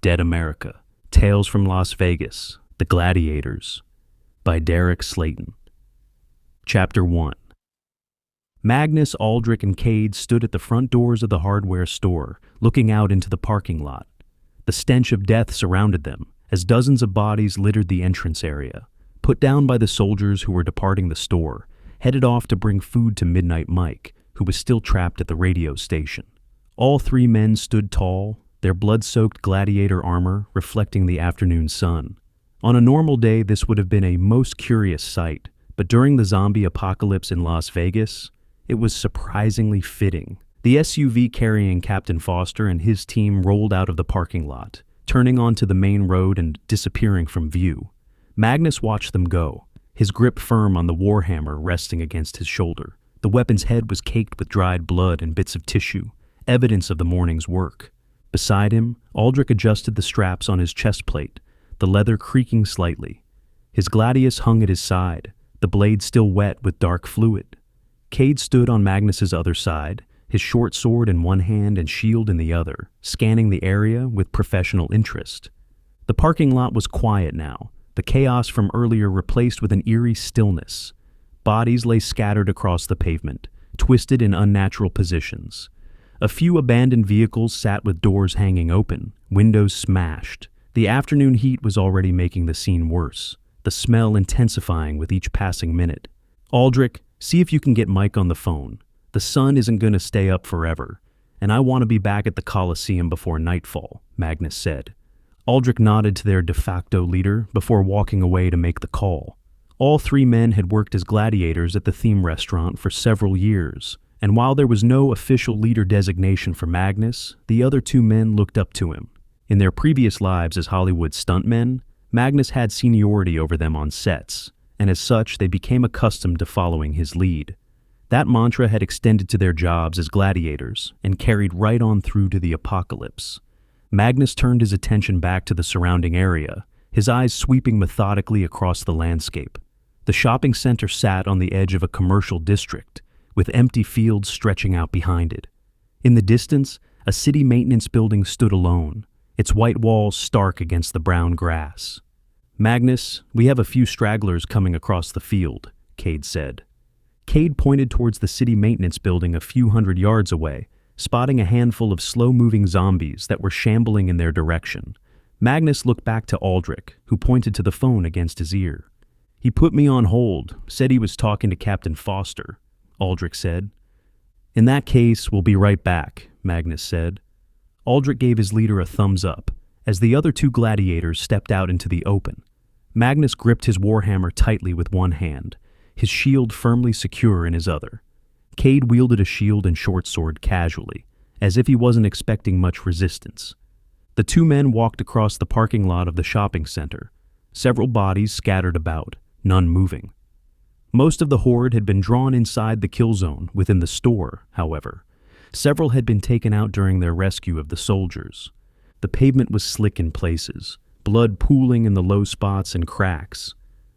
Dead America, Tales from Las Vegas, The Gladiators, by Derek Slayton. Chapter 1. Magnus, Aldric, and Kade stood at the front doors of the hardware store, looking out into the parking lot. The stench of death surrounded them, as dozens of bodies littered the entrance area, put down by the soldiers who were departing the store, headed off to bring food to Midnight Mike, who was still trapped at the radio station. All three men stood tall, their blood-soaked gladiator armor reflecting the afternoon sun. On a normal day, this would have been a most curious sight, but during the zombie apocalypse in Las Vegas, it was surprisingly fitting. The SUV carrying Captain Foster and his team rolled out of the parking lot, turning onto the main road and disappearing from view. Magnus watched them go, his grip firm on the warhammer resting against his shoulder. The weapon's head was caked with dried blood and bits of tissue, evidence of the morning's work. Beside him, Aldric adjusted the straps on his chest plate, the leather creaking slightly. His gladius hung at his side, the blade still wet with dark fluid. Kade stood on Magnus's other side, his short sword in one hand and shield in the other, scanning the area with professional interest. The parking lot was quiet now, the chaos from earlier replaced with an eerie stillness. Bodies lay scattered across the pavement, twisted in unnatural positions. A few abandoned vehicles sat with doors hanging open, windows smashed. The afternoon heat was already making the scene worse, the smell intensifying with each passing minute. "Aldric, see if you can get Mike on the phone. The sun isn't going to stay up forever, and I want to be back at the Coliseum before nightfall," Magnus said. Aldric nodded to their de facto leader before walking away to make the call. All three men had worked as gladiators at the theme restaurant for several years, and while there was no official leader designation for Magnus, the other two men looked up to him. In their previous lives as Hollywood stuntmen, Magnus had seniority over them on sets, and as such they became accustomed to following his lead. That mantra had extended to their jobs as gladiators and carried right on through to the apocalypse. Magnus turned his attention back to the surrounding area, his eyes sweeping methodically across the landscape. The shopping center sat on the edge of a commercial district, with empty fields stretching out behind it. In the distance, a city maintenance building stood alone, its white walls stark against the brown grass. "Magnus, we have a few stragglers coming across the field," Kade said. Kade pointed towards the city maintenance building a few hundred yards away, spotting a handful of slow-moving zombies that were shambling in their direction. Magnus looked back to Aldric, who pointed to the phone against his ear. "He put me on hold, said he was talking to Captain Foster," Aldric said. "In that case, we'll be right back," Magnus said. Aldric gave his leader a thumbs up, as the other two gladiators stepped out into the open. Magnus gripped his warhammer tightly with one hand, his shield firmly secure in his other. Kade wielded a shield and short sword casually, as if he wasn't expecting much resistance. The two men walked across the parking lot of the shopping center, several bodies scattered about, none moving. Most of the horde had been drawn inside the kill zone within the store, however. Several had been taken out during their rescue of the soldiers. The pavement was slick in places, blood pooling in the low spots and cracks.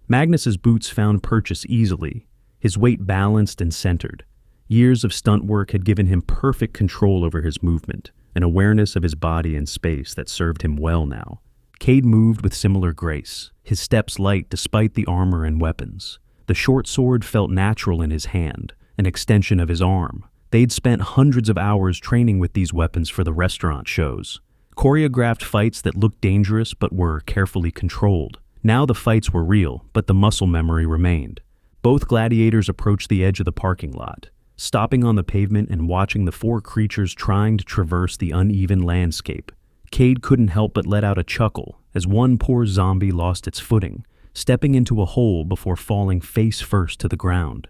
Magnus's boots found purchase easily, his weight balanced and centered. Years of stunt work had given him perfect control over his movement, an awareness of his body and space that served him well now. Kade moved with similar grace, his steps light despite the armor and weapons. The short sword felt natural in his hand, an extension of his arm. They'd spent hundreds of hours training with these weapons for the restaurant shows. Choreographed fights that looked dangerous but were carefully controlled. Now the fights were real, but the muscle memory remained. Both gladiators approached the edge of the parking lot, stopping on the pavement and watching the four creatures trying to traverse the uneven landscape. Kade couldn't help but let out a chuckle as one poor zombie lost its footing, stepping into a hole before falling face first to the ground.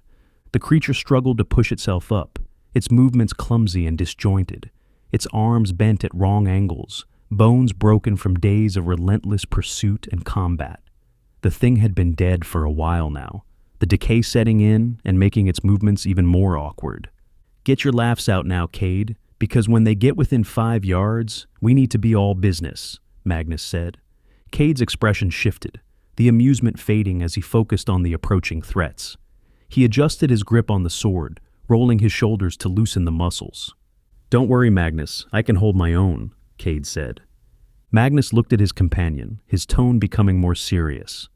The creature struggled to push itself up, its movements clumsy and disjointed, its arms bent at wrong angles, bones broken from days of relentless pursuit and combat. The thing had been dead for a while now, the decay setting in and making its movements even more awkward. "Get your laughs out now, Kade, because when they get within 5 yards, we need to be all business," Magnus said. Cade's expression shifted, the amusement fading as he focused on the approaching threats. He adjusted his grip on the sword, rolling his shoulders to loosen the muscles. "Don't worry, Magnus, I can hold my own," Kade said. Magnus looked at his companion, his tone becoming more serious.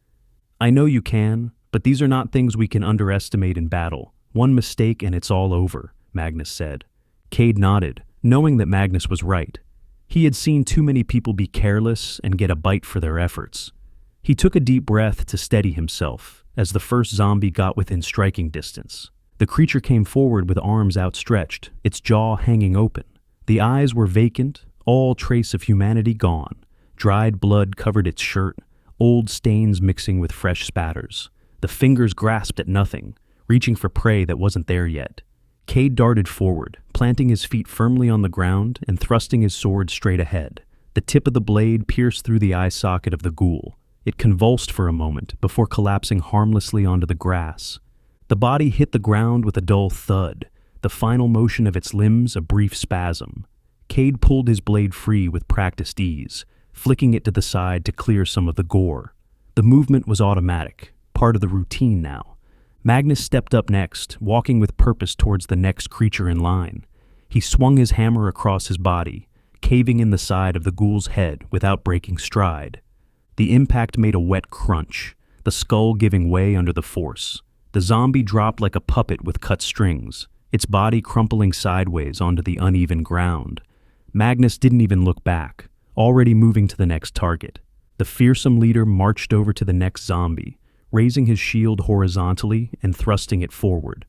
I know you can, but these are not things we can underestimate in battle. One mistake and it's all over, Magnus said. Kade nodded, knowing that Magnus was right. He had seen too many people be careless and get a bite for their efforts. He took a deep breath to steady himself as the first zombie got within striking distance. The creature came forward with arms outstretched, its jaw hanging open. The eyes were vacant, all trace of humanity gone. Dried blood covered its shirt, old stains mixing with fresh spatters. The fingers grasped at nothing, reaching for prey that wasn't there yet. Kade darted forward, planting his feet firmly on the ground and thrusting his sword straight ahead. The tip of the blade pierced through the eye socket of the ghoul. It convulsed for a moment before collapsing harmlessly onto the grass. The body hit the ground with a dull thud, the final motion of its limbs a brief spasm. Kade pulled his blade free with practiced ease, flicking it to the side to clear some of the gore. The movement was automatic, part of the routine now. Magnus stepped up next, walking with purpose towards the next creature in line. He swung his hammer across his body, caving in the side of the ghoul's head without breaking stride. The impact made a wet crunch, the skull giving way under the force. The zombie dropped like a puppet with cut strings, its body crumpling sideways onto the uneven ground. Magnus didn't even look back, already moving to the next target. The fearsome leader marched over to the next zombie, raising his shield horizontally and thrusting it forward.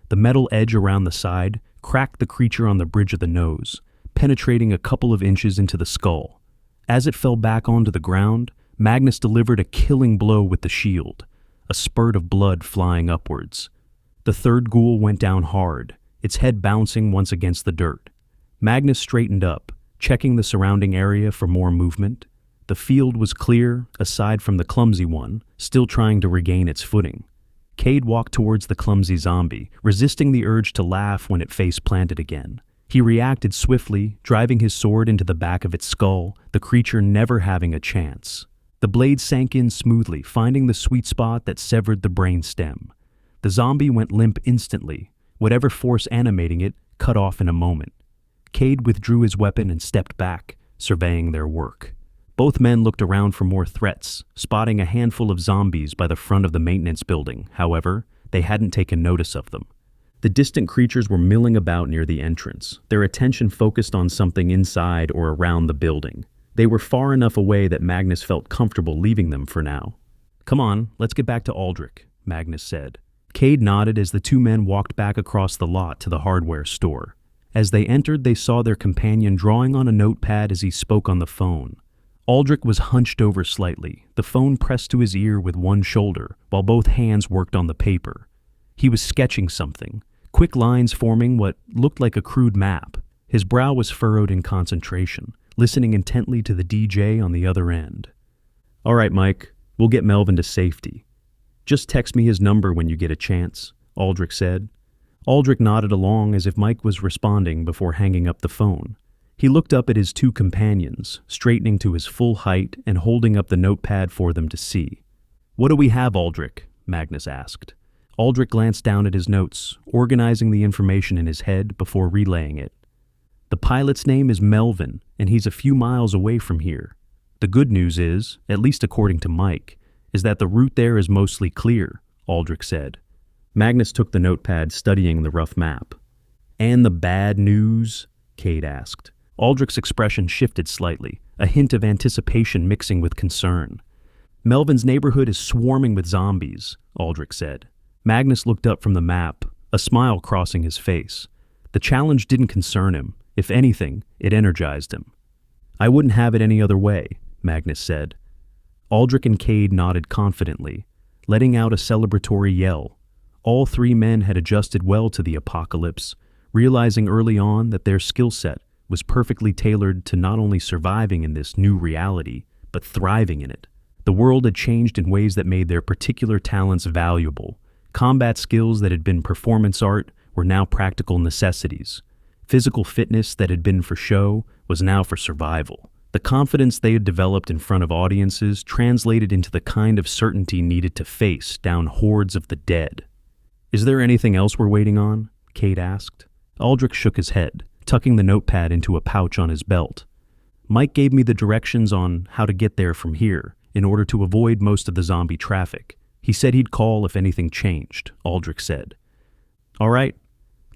The metal edge around the side cracked the creature on the bridge of the nose, penetrating a couple of inches into the skull. As it fell back onto the ground, Magnus delivered a killing blow with the shield, a spurt of blood flying upwards. The third ghoul went down hard, its head bouncing once against the dirt. Magnus straightened up, checking the surrounding area for more movement. The field was clear, aside from the clumsy one, still trying to regain its footing. Kade walked towards the clumsy zombie, resisting the urge to laugh when it face-planted again. He reacted swiftly, driving his sword into the back of its skull, the creature never having a chance. The blade sank in smoothly, finding the sweet spot that severed the brain stem. The zombie went limp instantly, whatever force animating it cut off in a moment. Kade withdrew his weapon and stepped back, surveying their work. Both men looked around for more threats, spotting a handful of zombies by the front of the maintenance building. However, they hadn't taken notice of them. The distant creatures were milling about near the entrance, their attention focused on something inside or around the building. They were far enough away that Magnus felt comfortable leaving them for now. Come on, let's get back to Aldric, Magnus said. Kade nodded as the two men walked back across the lot to the hardware store. As they entered, they saw their companion drawing on a notepad as he spoke on the phone. Aldric was hunched over slightly, the phone pressed to his ear with one shoulder, while both hands worked on the paper. He was sketching something, quick lines forming what looked like a crude map. His brow was furrowed in concentration, listening intently to the DJ on the other end. All right, Mike, we'll get Melvin to safety. Just text me his number when you get a chance, Aldric said. Aldric nodded along as if Mike was responding before hanging up the phone. He looked up at his two companions, straightening to his full height and holding up the notepad for them to see. What do we have, Aldric? Magnus asked. Aldric glanced down at his notes, organizing the information in his head before relaying it. The pilot's name is Melvin, and he's a few miles away from here. The good news is, at least according to Mike, is that the route there is mostly clear, Aldric said. Magnus took the notepad, studying the rough map. And the bad news? Kade asked. Aldric's expression shifted slightly, a hint of anticipation mixing with concern. Melvin's neighborhood is swarming with zombies, Aldric said. Magnus looked up from the map, a smile crossing his face. The challenge didn't concern him. If anything, it energized him. I wouldn't have it any other way, Magnus said. Aldric and Kade nodded confidently, letting out a celebratory yell. All three men had adjusted well to the apocalypse, realizing early on that their skill set was perfectly tailored to not only surviving in this new reality, but thriving in it. The world had changed in ways that made their particular talents valuable. Combat skills that had been performance art were now practical necessities. Physical fitness that had been for show was now for survival. The confidence they had developed in front of audiences translated into the kind of certainty needed to face down hordes of the dead. Is there anything else we're waiting on? Kade asked. Aldric shook his head, tucking the notepad into a pouch on his belt. Mike gave me the directions on how to get there from here, in order to avoid most of the zombie traffic. He said he'd call if anything changed, Aldric said. All right,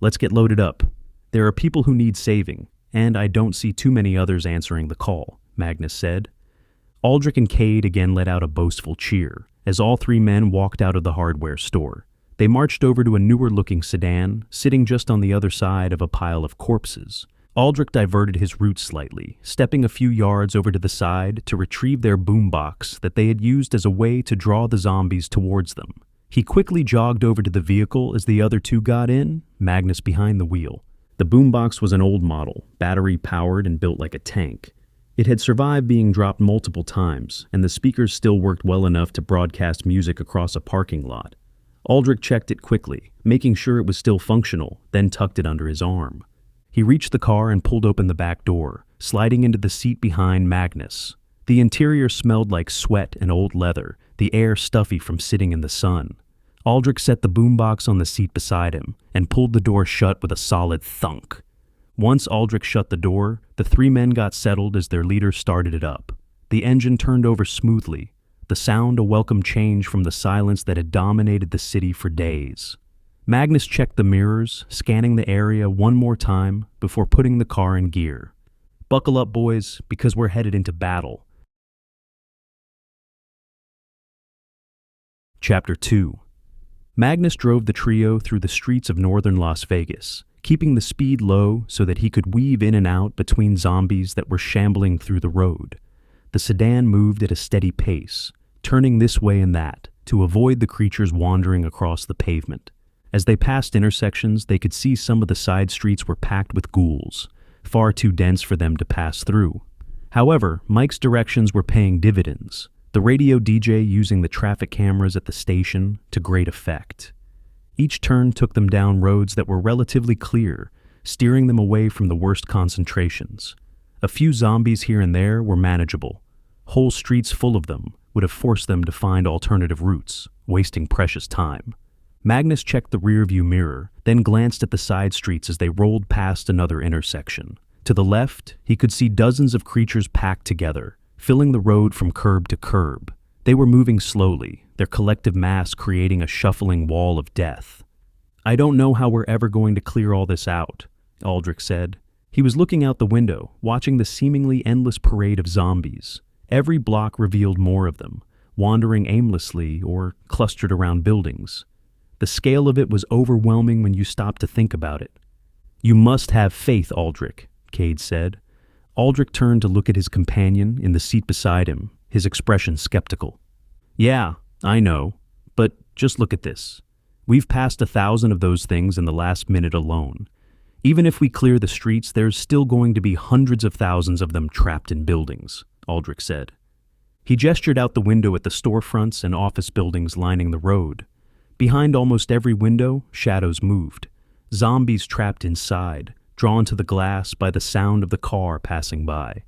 let's get loaded up. There are people who need saving, and I don't see too many others answering the call, Magnus said. Aldric and Kade again let out a boastful cheer as all three men walked out of the hardware store. They marched over to a newer-looking sedan, sitting just on the other side of a pile of corpses. Aldric diverted his route slightly, stepping a few yards over to the side to retrieve their boombox that they had used as a way to draw the zombies towards them. He quickly jogged over to the vehicle as the other two got in, Magnus behind the wheel. The boombox was an old model, battery-powered and built like a tank. It had survived being dropped multiple times, and the speakers still worked well enough to broadcast music across a parking lot. Aldric checked it quickly, making sure it was still functional, then tucked it under his arm. He reached the car and pulled open the back door, sliding into the seat behind Magnus. The interior smelled like sweat and old leather, the air stuffy from sitting in the sun. Aldric set the boombox on the seat beside him and pulled the door shut with a solid thunk. Once Aldric shut the door, the three men got settled as their leader started it up. The engine turned over smoothly, the sound a welcome change from the silence that had dominated the city for days. Magnus checked the mirrors, scanning the area one more time before putting the car in gear. Buckle up, boys, because we're headed into battle. Chapter 2. Magnus drove the trio through the streets of northern Las Vegas, keeping the speed low so that he could weave in and out between zombies that were shambling through the road. The sedan moved at a steady pace, turning this way and that to avoid the creatures wandering across the pavement. As they passed intersections, they could see some of the side streets were packed with ghouls, far too dense for them to pass through. However, Mike's directions were paying dividends, the radio DJ using the traffic cameras at the station to great effect. Each turn took them down roads that were relatively clear, steering them away from the worst concentrations. A few zombies here and there were manageable. Whole streets full of them would have forced them to find alternative routes, wasting precious time. Magnus checked the rearview mirror, then glanced at the side streets as they rolled past another intersection. To the left, he could see dozens of creatures packed together, filling the road from curb to curb. They were moving slowly, their collective mass creating a shuffling wall of death. I don't know how we're ever going to clear all this out, Aldric said. He was looking out the window, watching the seemingly endless parade of zombies. Every block revealed more of them, wandering aimlessly or clustered around buildings. The scale of it was overwhelming when you stopped to think about it. You must have faith, Aldric, Kade said. Aldric turned to look at his companion in the seat beside him, his expression skeptical. Yeah, I know, but just look at this. We've passed 1,000 of those things in the last minute alone. Even if we clear the streets, there's still going to be hundreds of thousands of them trapped in buildings, Aldric said. He gestured out the window at the storefronts and office buildings lining the road. Behind almost every window, shadows moved. Zombies trapped inside, drawn to the glass by the sound of the car passing by.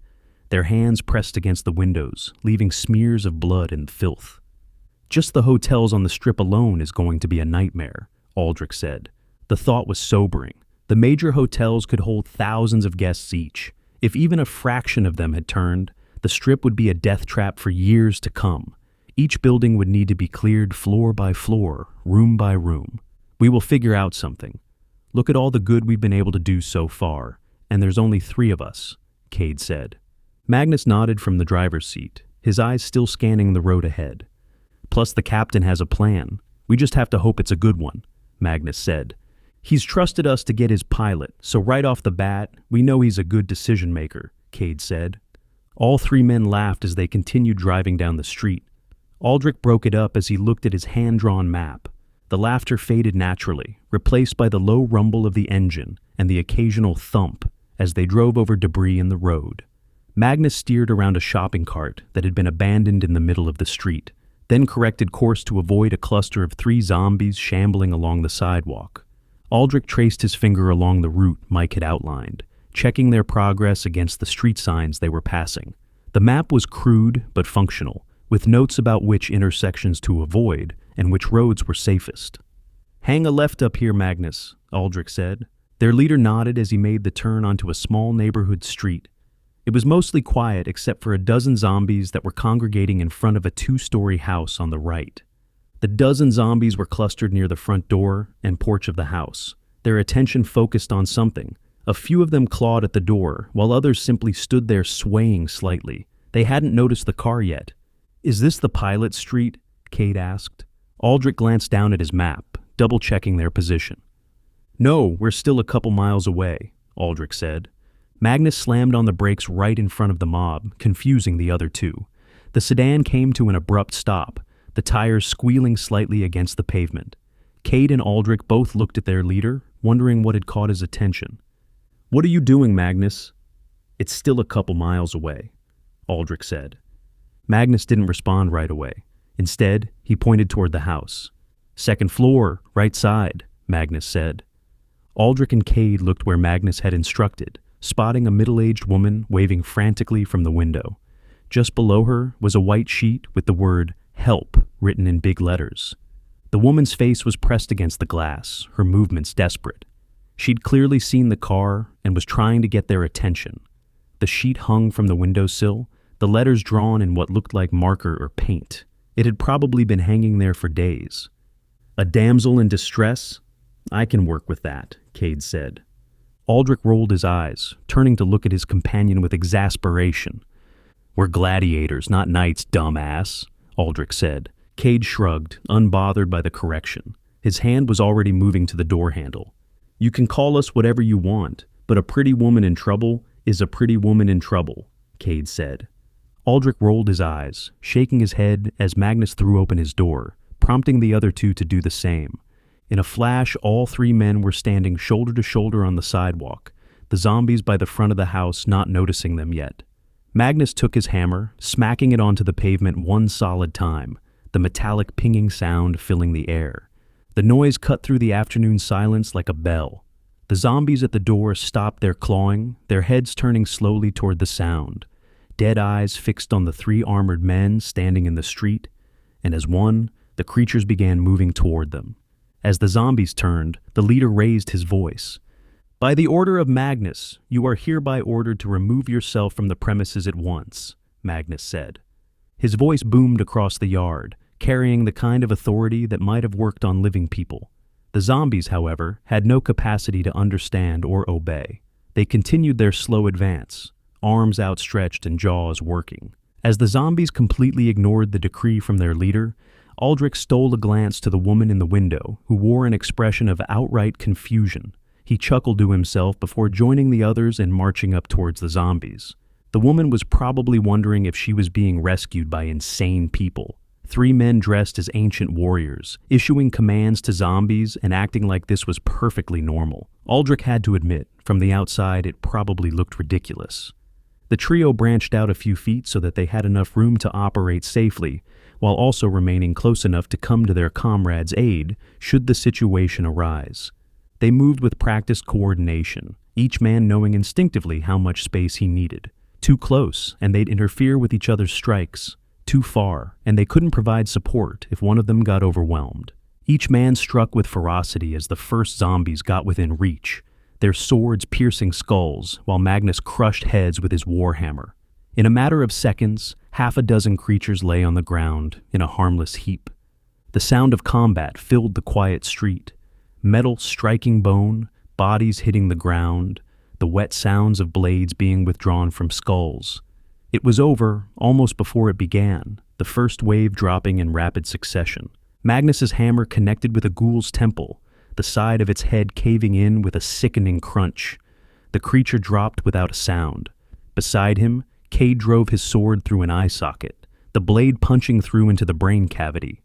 Their hands pressed against the windows, leaving smears of blood and filth. Just the hotels on the strip alone is going to be a nightmare, Aldric said. The thought was sobering. The major hotels could hold thousands of guests each. If even a fraction of them had turned, the strip would be a death trap for years to come. Each building would need to be cleared floor by floor, room by room. We will figure out something. Look at all the good we've been able to do so far, and there's only 3 of us, Kade said. Magnus nodded from the driver's seat, his eyes still scanning the road ahead. Plus the captain has a plan. We just have to hope it's a good one, Magnus said. He's trusted us to get his pilot, so right off the bat, we know he's a good decision maker, Kade said. All 3 men laughed as they continued driving down the street. Aldric broke it up as he looked at his hand-drawn map. The laughter faded naturally, replaced by the low rumble of the engine and the occasional thump as they drove over debris in the road. Magnus steered around a shopping cart that had been abandoned in the middle of the street, then corrected course to avoid a cluster of 3 zombies shambling along the sidewalk. Aldric traced his finger along the route Mike had outlined, checking their progress against the street signs they were passing. The map was crude but functional, with notes about which intersections to avoid and which roads were safest. Hang a left up here, Magnus, Aldric said. Their leader nodded as he made the turn onto a small neighborhood street. It was mostly quiet except for a dozen zombies that were congregating in front of a two-story house on the right. The dozen zombies were clustered near the front door and porch of the house, their attention focused on something. A few of them clawed at the door, while others simply stood there swaying slightly. They hadn't noticed the car yet. "Is this the Pilot Street?" Kade asked. Aldric glanced down at his map, double-checking their position. "No, we're still a couple miles away," Aldric said. Magnus slammed on the brakes right in front of the mob, confusing the other two. The sedan came to an abrupt stop, the tires squealing slightly against the pavement. Kade and Aldric both looked at their leader, wondering what had caught his attention. "What are you doing, Magnus?" "It's still a couple miles away," Aldric said. Magnus didn't respond right away. Instead, he pointed toward the house. "Second floor, right side," Magnus said. Aldric and Kade looked where Magnus had instructed, spotting a middle-aged woman waving frantically from the window. Just below her was a white sheet with the word "Help" written in big letters. The woman's face was pressed against the glass, her movements desperate. She'd clearly seen the car and was trying to get their attention. The sheet hung from the windowsill, the letters drawn in what looked like marker or paint. It had probably been hanging there for days. "A damsel in distress? I can work with that," Kade said. Aldric rolled his eyes, turning to look at his companion with exasperation. "We're gladiators, not knights, dumbass," Aldric said. Kade shrugged, unbothered by the correction. His hand was already moving to the door handle. "You can call us whatever you want, but a pretty woman in trouble is a pretty woman in trouble," Kade said. Aldric rolled his eyes, shaking his head as Magnus threw open his door, prompting the other two to do the same. In a flash, all three men were standing shoulder to shoulder on the sidewalk, the zombies by the front of the house not noticing them yet. Magnus took his hammer, smacking it onto the pavement one solid time, the metallic pinging sound filling the air. The noise cut through the afternoon silence like a bell. The zombies at the door stopped their clawing, their heads turning slowly toward the sound, dead eyes fixed on the three armored men standing in the street, and as one, the creatures began moving toward them. As the zombies turned, the leader raised his voice. "By the order of Magnus, you are hereby ordered to remove yourself from the premises at once," Magnus said. His voice boomed across the yard, carrying the kind of authority that might have worked on living people. The zombies, however, had no capacity to understand or obey. They continued their slow advance, arms outstretched and jaws working. As the zombies completely ignored the decree from their leader, Aldric stole a glance to the woman in the window, who wore an expression of outright confusion. He chuckled to himself before joining the others and marching up towards the zombies. The woman was probably wondering if she was being rescued by insane people. Three men dressed as ancient warriors, issuing commands to zombies and acting like this was perfectly normal. Aldric had to admit, from the outside it probably looked ridiculous. The trio branched out a few feet so that they had enough room to operate safely, while also remaining close enough to come to their comrades' aid should the situation arise. They moved with practiced coordination, each man knowing instinctively how much space he needed. Too close, and they'd interfere with each other's strikes. Too far, and they couldn't provide support if one of them got overwhelmed. Each man struck with ferocity as the first zombies got within reach, their swords piercing skulls while Magnus crushed heads with his warhammer. In a matter of seconds, half a dozen creatures lay on the ground in a harmless heap. The sound of combat filled the quiet street. Metal striking bone, bodies hitting the ground, the wet sounds of blades being withdrawn from skulls. It was over almost before it began, the first wave dropping in rapid succession. Magnus's hammer connected with a ghoul's temple, the side of its head caving in with a sickening crunch. The creature dropped without a sound. Beside him, Kade drove his sword through an eye socket, the blade punching through into the brain cavity.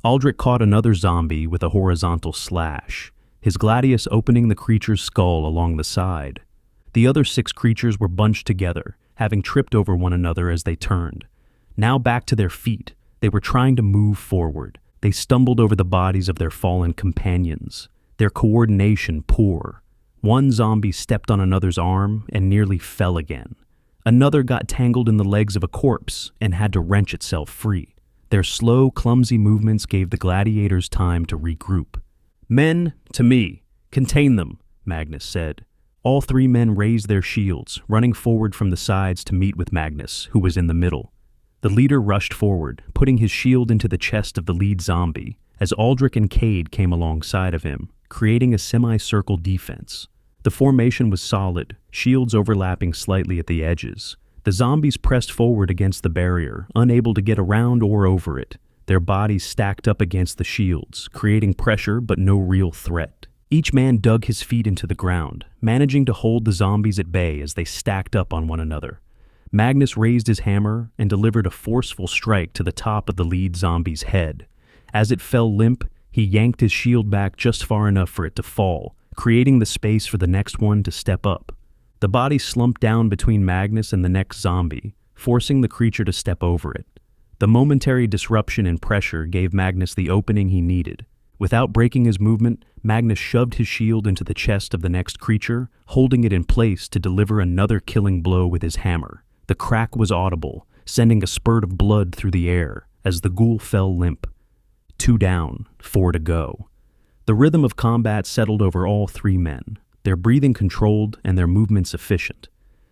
Aldric caught another zombie with a horizontal slash, his gladius opening the creature's skull along the side. The other 6 creatures were bunched together, having tripped over one another as they turned. Now back to their feet, they were trying to move forward. They stumbled over the bodies of their fallen companions, their coordination poor. One zombie stepped on another's arm and nearly fell again. Another got tangled in the legs of a corpse and had to wrench itself free. Their slow, clumsy movements gave the gladiators time to regroup. "Men, to me. Contain them," Magnus said. All three men raised their shields, running forward from the sides to meet with Magnus, who was in the middle. The leader rushed forward, putting his shield into the chest of the lead zombie, as Aldric and Kade came alongside of him, creating a semicircle defense. The formation was solid, shields overlapping slightly at the edges. The zombies pressed forward against the barrier, unable to get around or over it, their bodies stacked up against the shields, creating pressure but no real threat. Each man dug his feet into the ground, managing to hold the zombies at bay as they stacked up on one another. Magnus raised his hammer and delivered a forceful strike to the top of the lead zombie's head. As it fell limp, he yanked his shield back just far enough for it to fall, creating the space for the next one to step up. The body slumped down between Magnus and the next zombie, forcing the creature to step over it. The momentary disruption and pressure gave Magnus the opening he needed. Without breaking his movement, Magnus shoved his shield into the chest of the next creature, holding it in place to deliver another killing blow with his hammer. The crack was audible, sending a spurt of blood through the air as the ghoul fell limp. 2 down, 4 to go. The rhythm of combat settled over all three men, their breathing controlled and their movements efficient.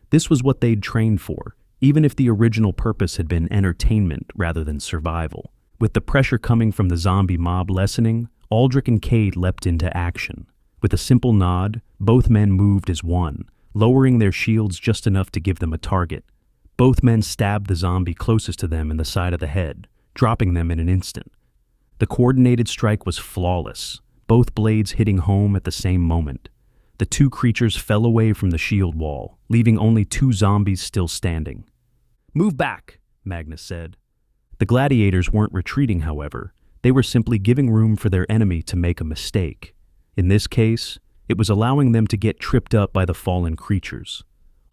This was what they'd trained for, even if the original purpose had been entertainment rather than survival. With the pressure coming from the zombie mob lessening, Aldric and Kade leapt into action. With a simple nod, both men moved as one, lowering their shields just enough to give them a target. Both men stabbed the zombie closest to them in the side of the head, dropping them in an instant. The coordinated strike was flawless, both blades hitting home at the same moment. The two creatures fell away from the shield wall, leaving only 2 zombies still standing. "Move back," Magnus said. The gladiators weren't retreating, however. They were simply giving room for their enemy to make a mistake. In this case, it was allowing them to get tripped up by the fallen creatures.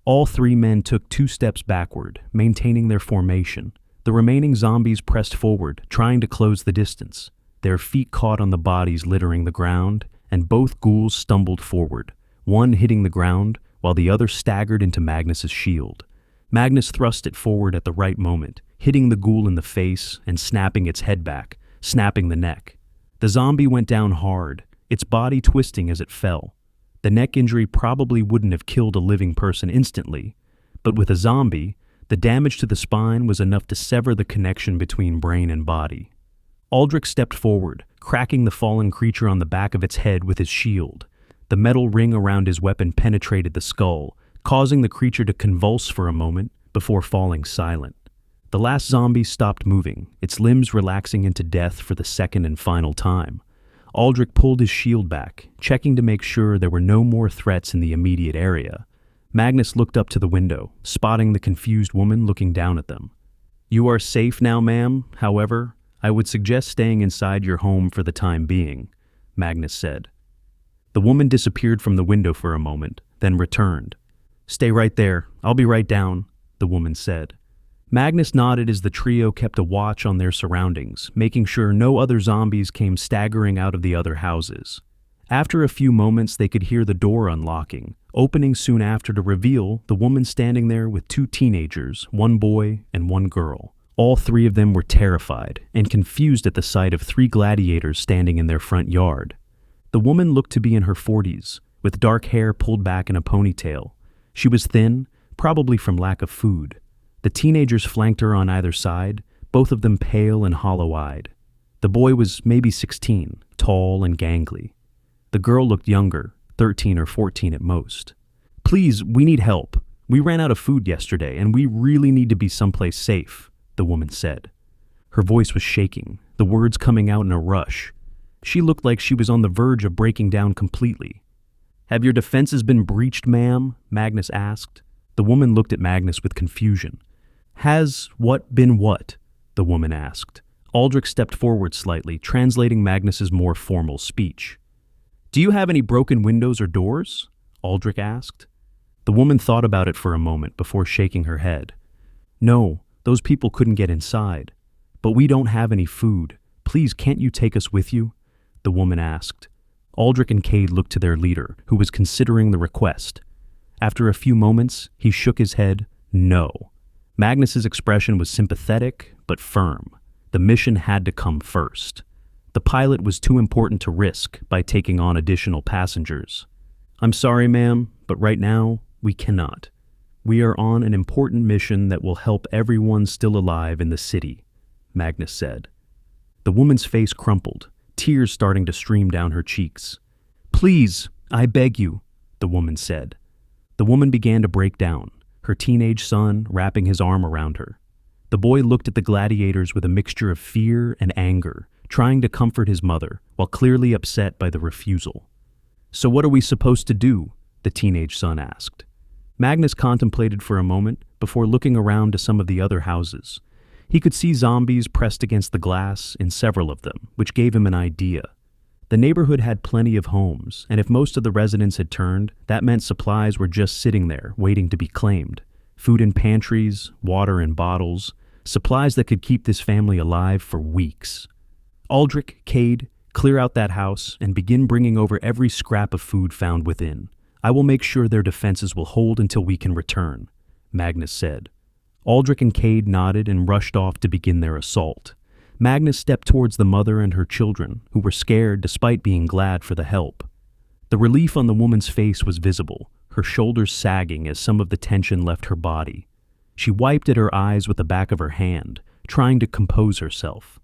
All three men took 2 steps backward, maintaining their formation. The remaining zombies pressed forward, trying to close the distance. Their feet caught on the bodies littering the ground, and both ghouls stumbled forward, one hitting the ground, while the other staggered into Magnus's shield. Magnus thrust it forward at the right moment, hitting the ghoul in the face and snapping its head back, snapping the neck. The zombie went down hard, its body twisting as it fell. The neck injury probably wouldn't have killed a living person instantly, but with a zombie, the damage to the spine was enough to sever the connection between brain and body. Aldric stepped forward, cracking the fallen creature on the back of its head with his shield. The metal ring around his weapon penetrated the skull, causing the creature to convulse for a moment before falling silent. The last zombie stopped moving, its limbs relaxing into death for the second and final time. Aldric pulled his shield back, checking to make sure there were no more threats in the immediate area. Magnus looked up to the window, spotting the confused woman looking down at them. "You are safe now, ma'am. However, I would suggest staying inside your home for the time being," Magnus said. The woman disappeared from the window for a moment, then returned. "Stay right there. I'll be right down," the woman said. Magnus nodded as the trio kept a watch on their surroundings, making sure no other zombies came staggering out of the other houses. After a few moments, they could hear the door unlocking, opening soon after to reveal the woman standing there with 2 teenagers, 1 boy and 1 girl. All 3 of them were terrified and confused at the sight of 3 gladiators standing in their front yard. The woman looked to be in her 40s, with dark hair pulled back in a ponytail. She was thin, probably from lack of food. The teenagers flanked her on either side, both of them pale and hollow-eyed. The boy was maybe 16, tall and gangly. The girl looked younger, 13 or 14 at most. "Please, we need help. We ran out of food yesterday, and we really need to be someplace safe," the woman said. Her voice was shaking, the words coming out in a rush. She looked like she was on the verge of breaking down completely. "Have your defenses been breached, ma'am?" Magnus asked. The woman looked at Magnus with confusion. "Has what been what?" the woman asked. Aldric stepped forward slightly, translating Magnus's more formal speech. "Do you have any broken windows or doors?" Aldric asked. The woman thought about it for a moment before shaking her head. "No, those people couldn't get inside. But we don't have any food. Please, can't you take us with you?" the woman asked. Aldric and Kade looked to their leader, who was considering the request. After a few moments, he shook his head, no. Magnus's expression was sympathetic, but firm. The mission had to come first. The pilot was too important to risk by taking on additional passengers. "I'm sorry, ma'am, but right now, we cannot. We are on an important mission that will help everyone still alive in the city," Magnus said. The woman's face crumpled, tears starting to stream down her cheeks. "Please, I beg you," the woman said. The woman began to break down, her teenage son wrapping his arm around her. The boy looked at the gladiators with a mixture of fear and anger, trying to comfort his mother, while clearly upset by the refusal. "So what are we supposed to do?" the teenage son asked. Magnus contemplated for a moment before looking around to some of the other houses. He could see zombies pressed against the glass in several of them, which gave him an idea. The neighborhood had plenty of homes, and if most of the residents had turned, that meant supplies were just sitting there, waiting to be claimed. Food in pantries, water in bottles, supplies that could keep this family alive for weeks. "Aldric, Kade, clear out that house and begin bringing over every scrap of food found within. I will make sure their defenses will hold until we can return," Magnus said. Aldric and Kade nodded and rushed off to begin their assault. Magnus stepped towards the mother and her children, who were scared despite being glad for the help. The relief on the woman's face was visible, her shoulders sagging as some of the tension left her body. She wiped at her eyes with the back of her hand, trying to compose herself.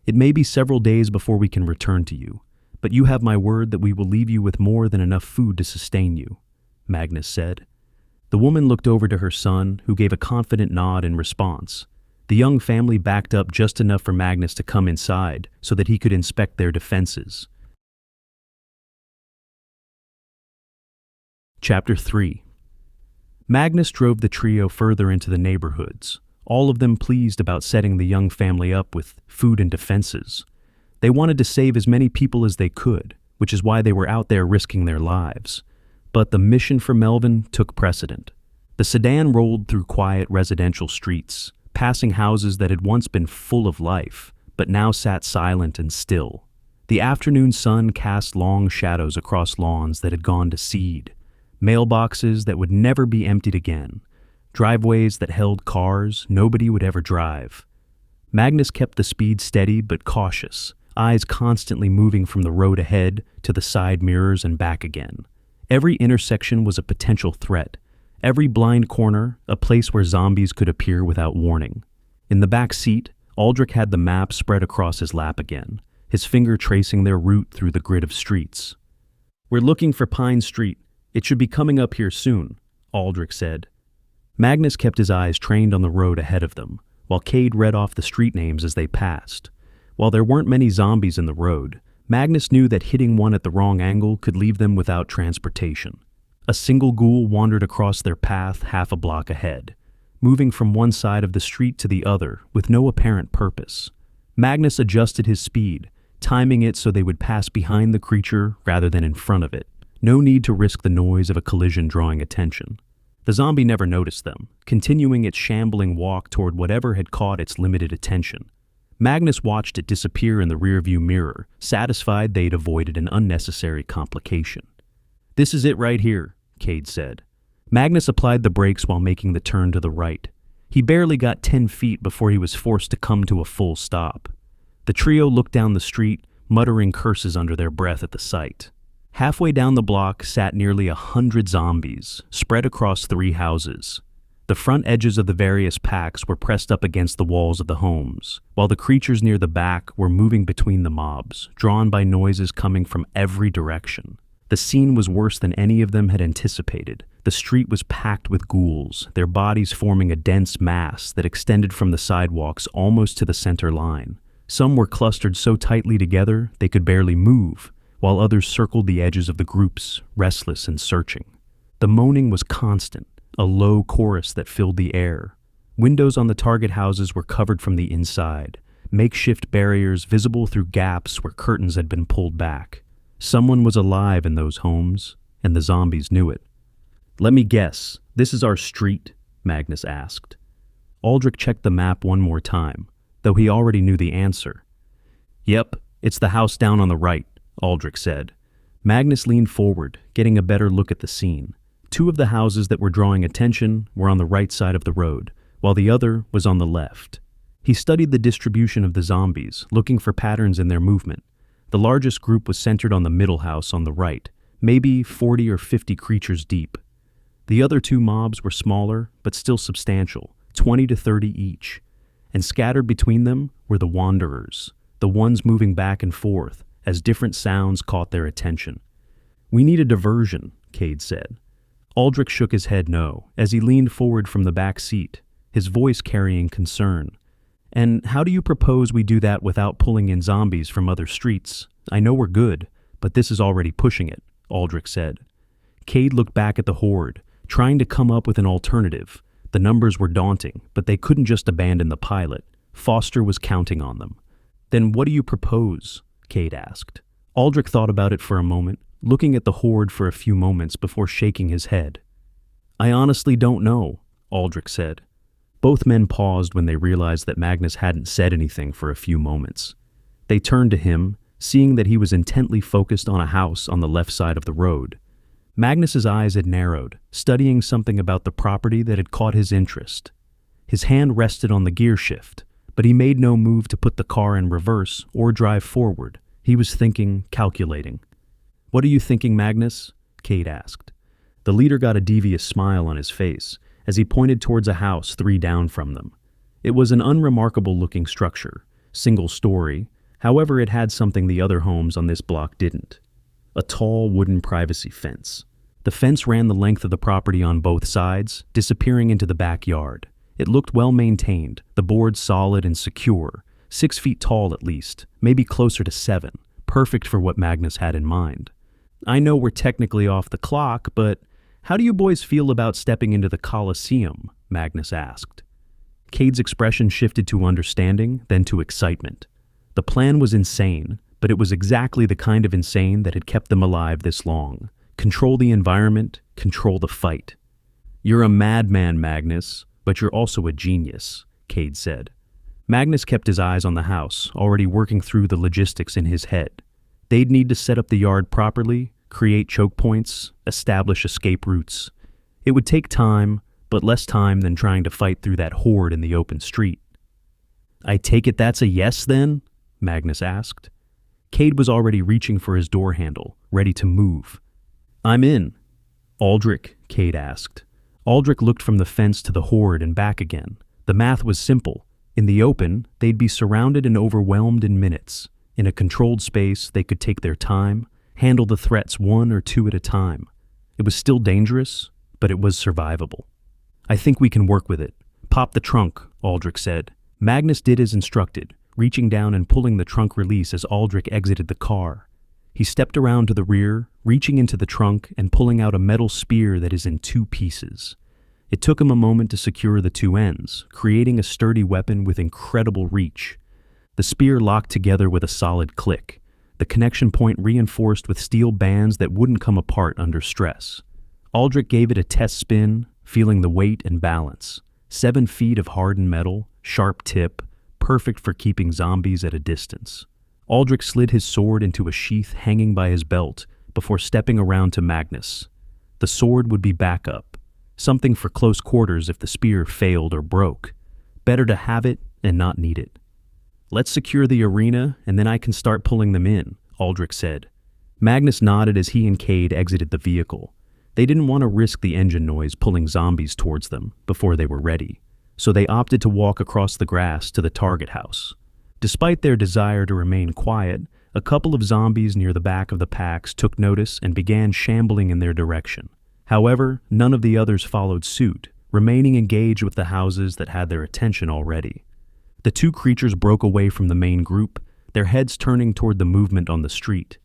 "It may be several days before we can return to you, but you have my word that we will leave you with more than enough food to sustain you," Magnus said. The woman looked over to her son, who gave a confident nod in response. The young family backed up just enough for Magnus to come inside so that he could inspect their defenses. Chapter 3. Magnus drove the trio further into the neighborhoods, all of them pleased about setting the young family up with food and defenses. They wanted to save as many people as they could, which is why they were out there risking their lives. But the mission for Melvin took precedent. The sedan rolled through quiet residential streets, passing houses that had once been full of life, but now sat silent and still. The afternoon sun cast long shadows across lawns that had gone to seed, mailboxes that would never be emptied again, driveways that held cars nobody would ever drive. Magnus kept the speed steady but cautious, eyes constantly moving from the road ahead to the side mirrors and back again. Every intersection was a potential threat. Every blind corner, a place where zombies could appear without warning. In the back seat, Aldric had the map spread across his lap again, his finger tracing their route through the grid of streets. "We're looking for Pine Street. It should be coming up here soon," Aldric said. Magnus kept his eyes trained on the road ahead of them, while Kade read off the street names as they passed. While there weren't many zombies in the road, Magnus knew that hitting one at the wrong angle could leave them without transportation. A single ghoul wandered across their path half a block ahead, moving from one side of the street to the other with no apparent purpose. Magnus adjusted his speed, timing it so they would pass behind the creature rather than in front of it. No need to risk the noise of a collision drawing attention. The zombie never noticed them, continuing its shambling walk toward whatever had caught its limited attention. Magnus watched it disappear in the rearview mirror, satisfied they'd avoided an unnecessary complication. "This is it right here," Kade said. Magnus applied the brakes while making the turn to the right. He barely got 10 feet before he was forced to come to a full stop. The trio looked down the street, muttering curses under their breath at the sight. Halfway down the block sat nearly 100 zombies, spread across 3 houses. The front edges of the various packs were pressed up against the walls of the homes, while the creatures near the back were moving between the mobs, drawn by noises coming from every direction. The scene was worse than any of them had anticipated. The street was packed with ghouls, their bodies forming a dense mass that extended from the sidewalks almost to the center line. Some were clustered so tightly together they could barely move, while others circled the edges of the groups, restless and searching. The moaning was constant, a low chorus that filled the air. Windows on the target houses were covered from the inside, makeshift barriers visible through gaps where curtains had been pulled back. Someone was alive in those homes, and the zombies knew it. "Let me guess, this is our street?" Magnus asked. Aldric checked the map one more time, though he already knew the answer. "Yep, it's the house down on the right," Aldric said. Magnus leaned forward, getting a better look at the scene. 2 of the houses that were drawing attention were on the right side of the road, while the other was on the left. He studied the distribution of the zombies, looking for patterns in their movement. The largest group was centered on the middle house on the right, maybe 40 or 50 creatures deep. The other two mobs were smaller, but still substantial, 20 to 30 each. And scattered between them were the wanderers, the ones moving back and forth as different sounds caught their attention. "We need a diversion," Kade said. Aldric shook his head no, as he leaned forward from the back seat, his voice carrying concern. "And how do you propose we do that without pulling in zombies from other streets? I know we're good, but this is already pushing it," Aldric said. Kade looked back at the horde, trying to come up with an alternative. The numbers were daunting, but they couldn't just abandon the pilot. Foster was counting on them. "Then what do you propose?" Kade asked. Aldric thought about it for a moment, looking at the horde for a few moments before shaking his head. "I honestly don't know," Aldric said. Both men paused when they realized that Magnus hadn't said anything for a few moments. They turned to him, seeing that he was intently focused on a house on the left side of the road. Magnus's eyes had narrowed, studying something about the property that had caught his interest. His hand rested on the gear shift, but he made no move to put the car in reverse or drive forward. He was thinking, calculating. "What are you thinking, Magnus?" Kade asked. The leader got a devious smile on his face as he pointed towards a house 3 down from them. It was an unremarkable-looking structure, single-story. However, it had something the other homes on this block didn't. A tall wooden privacy fence. The fence ran the length of the property on both sides, disappearing into the backyard. It looked well maintained, the boards solid and secure, 6 feet tall at least, maybe closer to 7, perfect for what Magnus had in mind. "I know we're technically off the clock, but how do you boys feel about stepping into the Colosseum?" Magnus asked. Kade's expression shifted to understanding, then to excitement. The plan was insane, but it was exactly the kind of insane that had kept them alive this long. Control the environment, control the fight. "You're a madman, Magnus, but you're also a genius," Kade said. Magnus kept his eyes on the house, already working through the logistics in his head. They'd need to set up the yard properly, create choke points, establish escape routes. It would take time, but less time than trying to fight through that horde in the open street. "I take it that's a yes, then?" Magnus asked. Kade was already reaching for his door handle, ready to move. "I'm in." "Aldric?" Kade asked. Aldric looked from the fence to the horde and back again. The math was simple. In the open, they'd be surrounded and overwhelmed in minutes. In a controlled space, they could take their time, handle the threats 1 or 2 at a time. It was still dangerous, but it was survivable. "I think we can work with it. Pop the trunk," Aldric said. Magnus did as instructed, reaching down and pulling the trunk release as Aldric exited the car. He stepped around to the rear, reaching into the trunk and pulling out a metal spear that is in 2 pieces. It took him a moment to secure the 2 ends, creating a sturdy weapon with incredible reach. The spear locked together with a solid click, the connection point reinforced with steel bands that wouldn't come apart under stress. Aldric gave it a test spin, feeling the weight and balance. 7 feet of hardened metal, sharp tip, perfect for keeping zombies at a distance. Aldric slid his sword into a sheath hanging by his belt before stepping around to Magnus. The sword would be backup, something for close quarters if the spear failed or broke. Better to have it and not need it. "Let's secure the arena and then I can start pulling them in," Aldric said. Magnus nodded as he and Kade exited the vehicle. They didn't want to risk the engine noise pulling zombies towards them before they were ready, so they opted to walk across the grass to the target house. Despite their desire to remain quiet, a couple of zombies near the back of the packs took notice and began shambling in their direction. However, none of the others followed suit, remaining engaged with the houses that had their attention already. The 2 creatures broke away from the main group, their heads turning toward the movement on the street.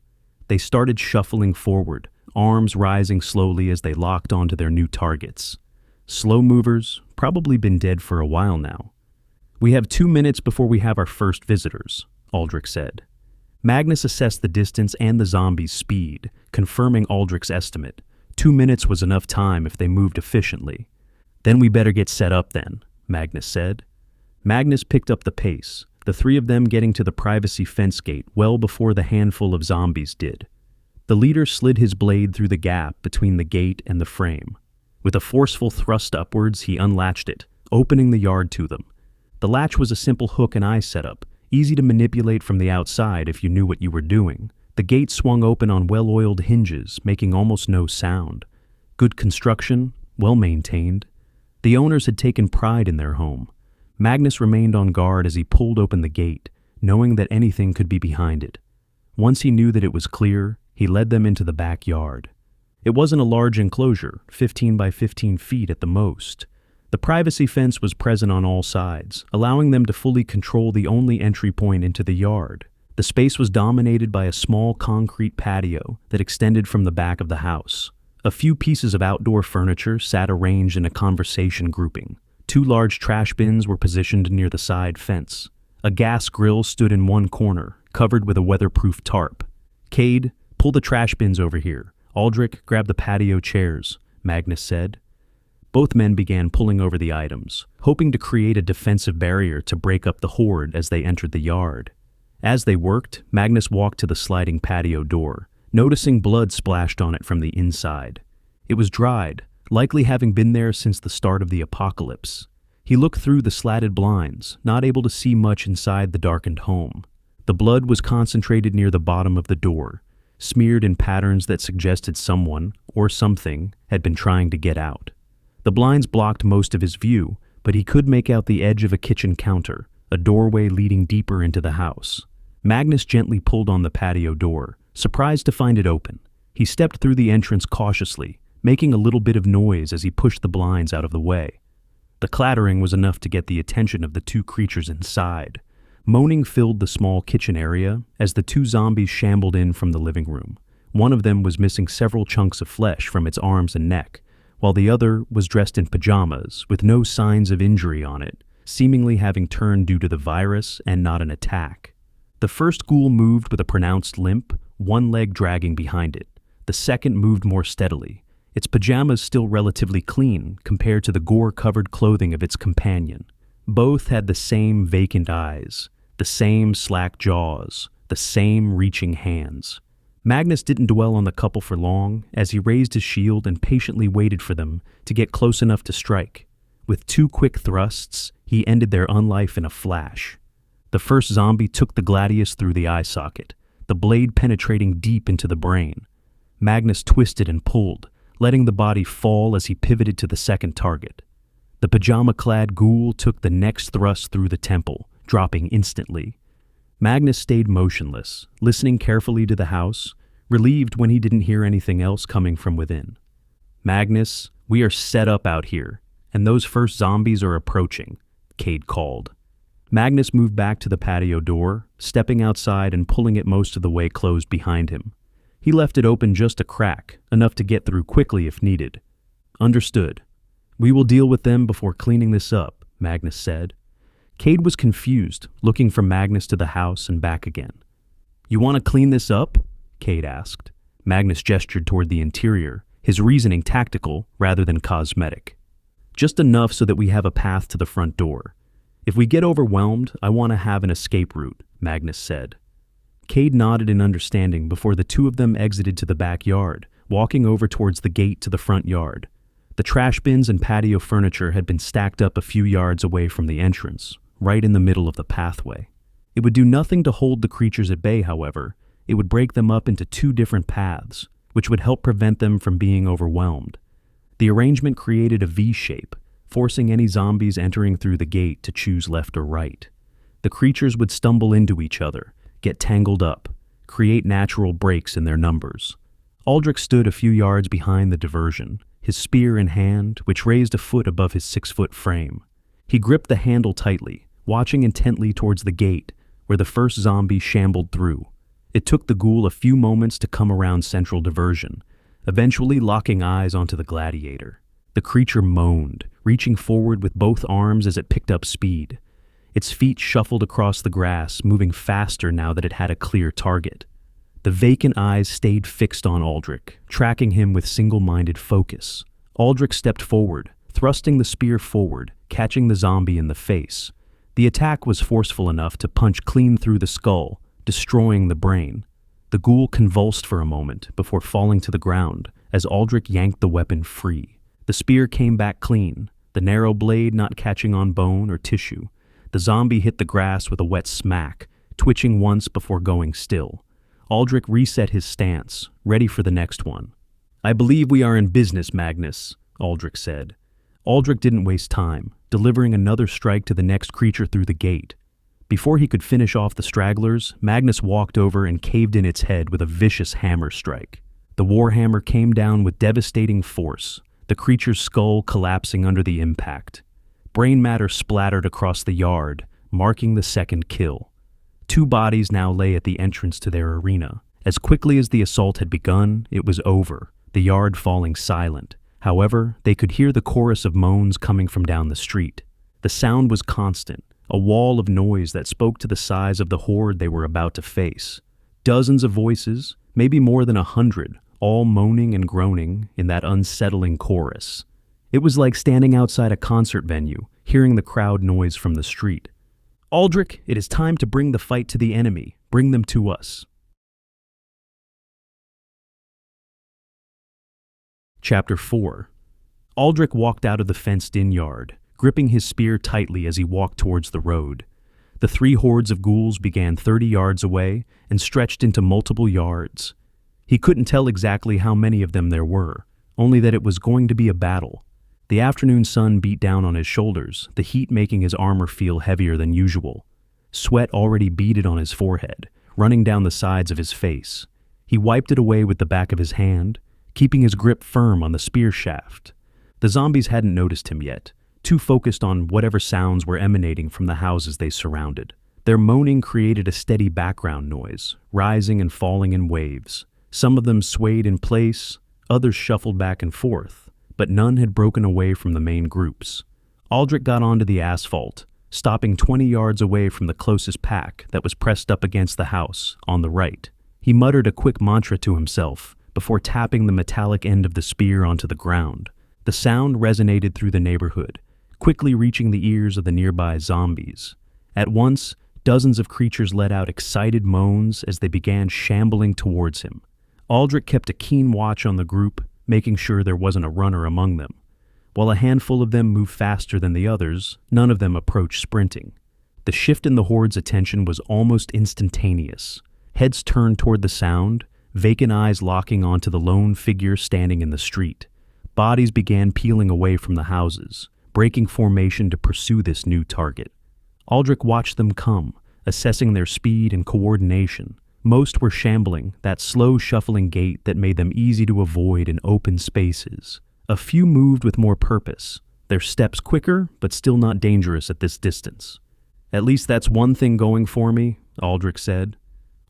They started shuffling forward, arms rising slowly as they locked onto their new targets. Slow movers, probably been dead for a while now. "We have 2 minutes before we have our first visitors," Aldric said. Magnus assessed the distance and the zombies' speed, confirming Aldric's estimate. 2 minutes was enough time if they moved efficiently. "Then we better get set up then," Magnus said. Magnus picked up the pace, the 3 of them getting to the privacy fence gate well before the handful of zombies did. The leader slid his blade through the gap between the gate and the frame. With a forceful thrust upwards, he unlatched it, opening the yard to them. The latch was a simple hook and eye setup, easy to manipulate from the outside if you knew what you were doing. The gate swung open on well-oiled hinges, making almost no sound. Good construction, well-maintained. The owners had taken pride in their home. Magnus remained on guard as he pulled open the gate, knowing that anything could be behind it. Once he knew that it was clear, he led them into the backyard. It wasn't a large enclosure, 15 by 15 feet at the most. The privacy fence was present on all sides, allowing them to fully control the only entry point into the yard. The space was dominated by a small concrete patio that extended from the back of the house. A few pieces of outdoor furniture sat arranged in a conversation grouping. 2 large trash bins were positioned near the side fence. A gas grill stood in one corner, covered with a weatherproof tarp. "Kade, pull the trash bins over here. Aldric, grab the patio chairs," Magnus said. Both men began pulling over the items, hoping to create a defensive barrier to break up the horde as they entered the yard. As they worked, Magnus walked to the sliding patio door, noticing blood splashed on it from the inside. It was dried, likely having been there since the start of the apocalypse. He looked through the slatted blinds, not able to see much inside the darkened home. The blood was concentrated near the bottom of the door, smeared in patterns that suggested someone, or something, had been trying to get out. The blinds blocked most of his view, but he could make out the edge of a kitchen counter, a doorway leading deeper into the house. Magnus gently pulled on the patio door, surprised to find it open. He stepped through the entrance cautiously, making a little bit of noise as he pushed the blinds out of the way. The clattering was enough to get the attention of the 2 creatures inside. Moaning filled the small kitchen area as the 2 zombies shambled in from the living room. One of them was missing several chunks of flesh from its arms and neck, while the other was dressed in pajamas with no signs of injury on it, seemingly having turned due to the virus and not an attack. The first ghoul moved with a pronounced limp, one leg dragging behind it. The second moved more steadily, its pajamas still relatively clean compared to the gore-covered clothing of its companion. Both had the same vacant eyes, the same slack jaws, the same reaching hands. Magnus didn't dwell on the couple for long as he raised his shield and patiently waited for them to get close enough to strike. With 2 quick thrusts, he ended their unlife in a flash. The first zombie took the gladius through the eye socket, the blade penetrating deep into the brain. Magnus twisted and pulled, letting the body fall as he pivoted to the second target. The pajama-clad ghoul took the next thrust through the temple, dropping instantly. Magnus stayed motionless, listening carefully to the house, relieved when he didn't hear anything else coming from within. "Magnus, we are set up out here, and those first zombies are approaching," Kade called. Magnus moved back to the patio door, stepping outside and pulling it most of the way closed behind him. He left it open just a crack, enough to get through quickly if needed. "Understood. We will deal with them before cleaning this up," Magnus said. Kade was confused, looking from Magnus to the house and back again. "You want to clean this up?" Kade asked. Magnus gestured toward the interior, his reasoning tactical rather than cosmetic. "Just enough so that we have a path to the front door. If we get overwhelmed, I want to have an escape route," Magnus said. Kade nodded in understanding before the 2 of them exited to the backyard, walking over towards the gate to the front yard. The trash bins and patio furniture had been stacked up a few yards away from the entrance, right in the middle of the pathway. It would do nothing to hold the creatures at bay, however. It would break them up into 2 different paths, which would help prevent them from being overwhelmed. The arrangement created a V shape, forcing any zombies entering through the gate to choose left or right. The creatures would stumble into each other, get tangled up, create natural breaks in their numbers. Aldric stood a few yards behind the diversion, his spear in hand, which raised a foot above his 6-foot frame. He gripped the handle tightly, watching intently towards the gate, where the first zombie shambled through. It took the ghoul a few moments to come around central diversion, eventually locking eyes onto the gladiator. The creature moaned, reaching forward with both arms as it picked up speed. Its feet shuffled across the grass, moving faster now that it had a clear target. The vacant eyes stayed fixed on Aldric, tracking him with single-minded focus. Aldric stepped forward, thrusting the spear forward, catching the zombie in the face. The attack was forceful enough to punch clean through the skull, destroying the brain. The ghoul convulsed for a moment before falling to the ground as Aldric yanked the weapon free. The spear came back clean, the narrow blade not catching on bone or tissue. The zombie hit the grass with a wet smack, twitching once before going still. Aldric reset his stance, ready for the next one. "I believe we are in business, Magnus," Aldric said. Aldric didn't waste time, delivering another strike to the next creature through the gate. Before he could finish off the stragglers, Magnus walked over and caved in its head with a vicious hammer strike. The warhammer came down with devastating force, the creature's skull collapsing under the impact. Brain matter splattered across the yard, marking the second kill. 2 bodies now lay at the entrance to their arena. As quickly as the assault had begun, it was over, the yard falling silent. However, they could hear the chorus of moans coming from down the street. The sound was constant, a wall of noise that spoke to the size of the horde they were about to face. Dozens of voices, maybe more than 100, all moaning and groaning in that unsettling chorus. It was like standing outside a concert venue, hearing the crowd noise from the street. "Aldric, it is time to bring the fight to the enemy. Bring them to us." Chapter 4. Aldric walked out of the fenced-in yard, gripping his spear tightly as he walked towards the road. The 3 hordes of ghouls began 30 yards away and stretched into multiple yards. He couldn't tell exactly how many of them there were, only that it was going to be a battle. The afternoon sun beat down on his shoulders, the heat making his armor feel heavier than usual. Sweat already beaded on his forehead, running down the sides of his face. He wiped it away with the back of his hand, keeping his grip firm on the spear shaft. The zombies hadn't noticed him yet, too focused on whatever sounds were emanating from the houses they surrounded. Their moaning created a steady background noise, rising and falling in waves. Some of them swayed in place, others shuffled back and forth, but none had broken away from the main groups. Aldric got onto the asphalt, stopping 20 yards away from the closest pack that was pressed up against the house on the right. He muttered a quick mantra to himself before tapping the metallic end of the spear onto the ground. The sound resonated through the neighborhood, quickly reaching the ears of the nearby zombies. At once, dozens of creatures let out excited moans as they began shambling towards him. Aldric kept a keen watch on the group, making sure there wasn't a runner among them. While a handful of them moved faster than the others, none of them approached sprinting. The shift in the horde's attention was almost instantaneous. Heads turned toward the sound, vacant eyes locking onto the lone figure standing in the street. Bodies began peeling away from the houses, breaking formation to pursue this new target. Aldric watched them come, assessing their speed and coordination. Most were shambling, that slow shuffling gait that made them easy to avoid in open spaces. A few moved with more purpose, their steps quicker but still not dangerous at this distance. "At least that's one thing going for me," Aldric said.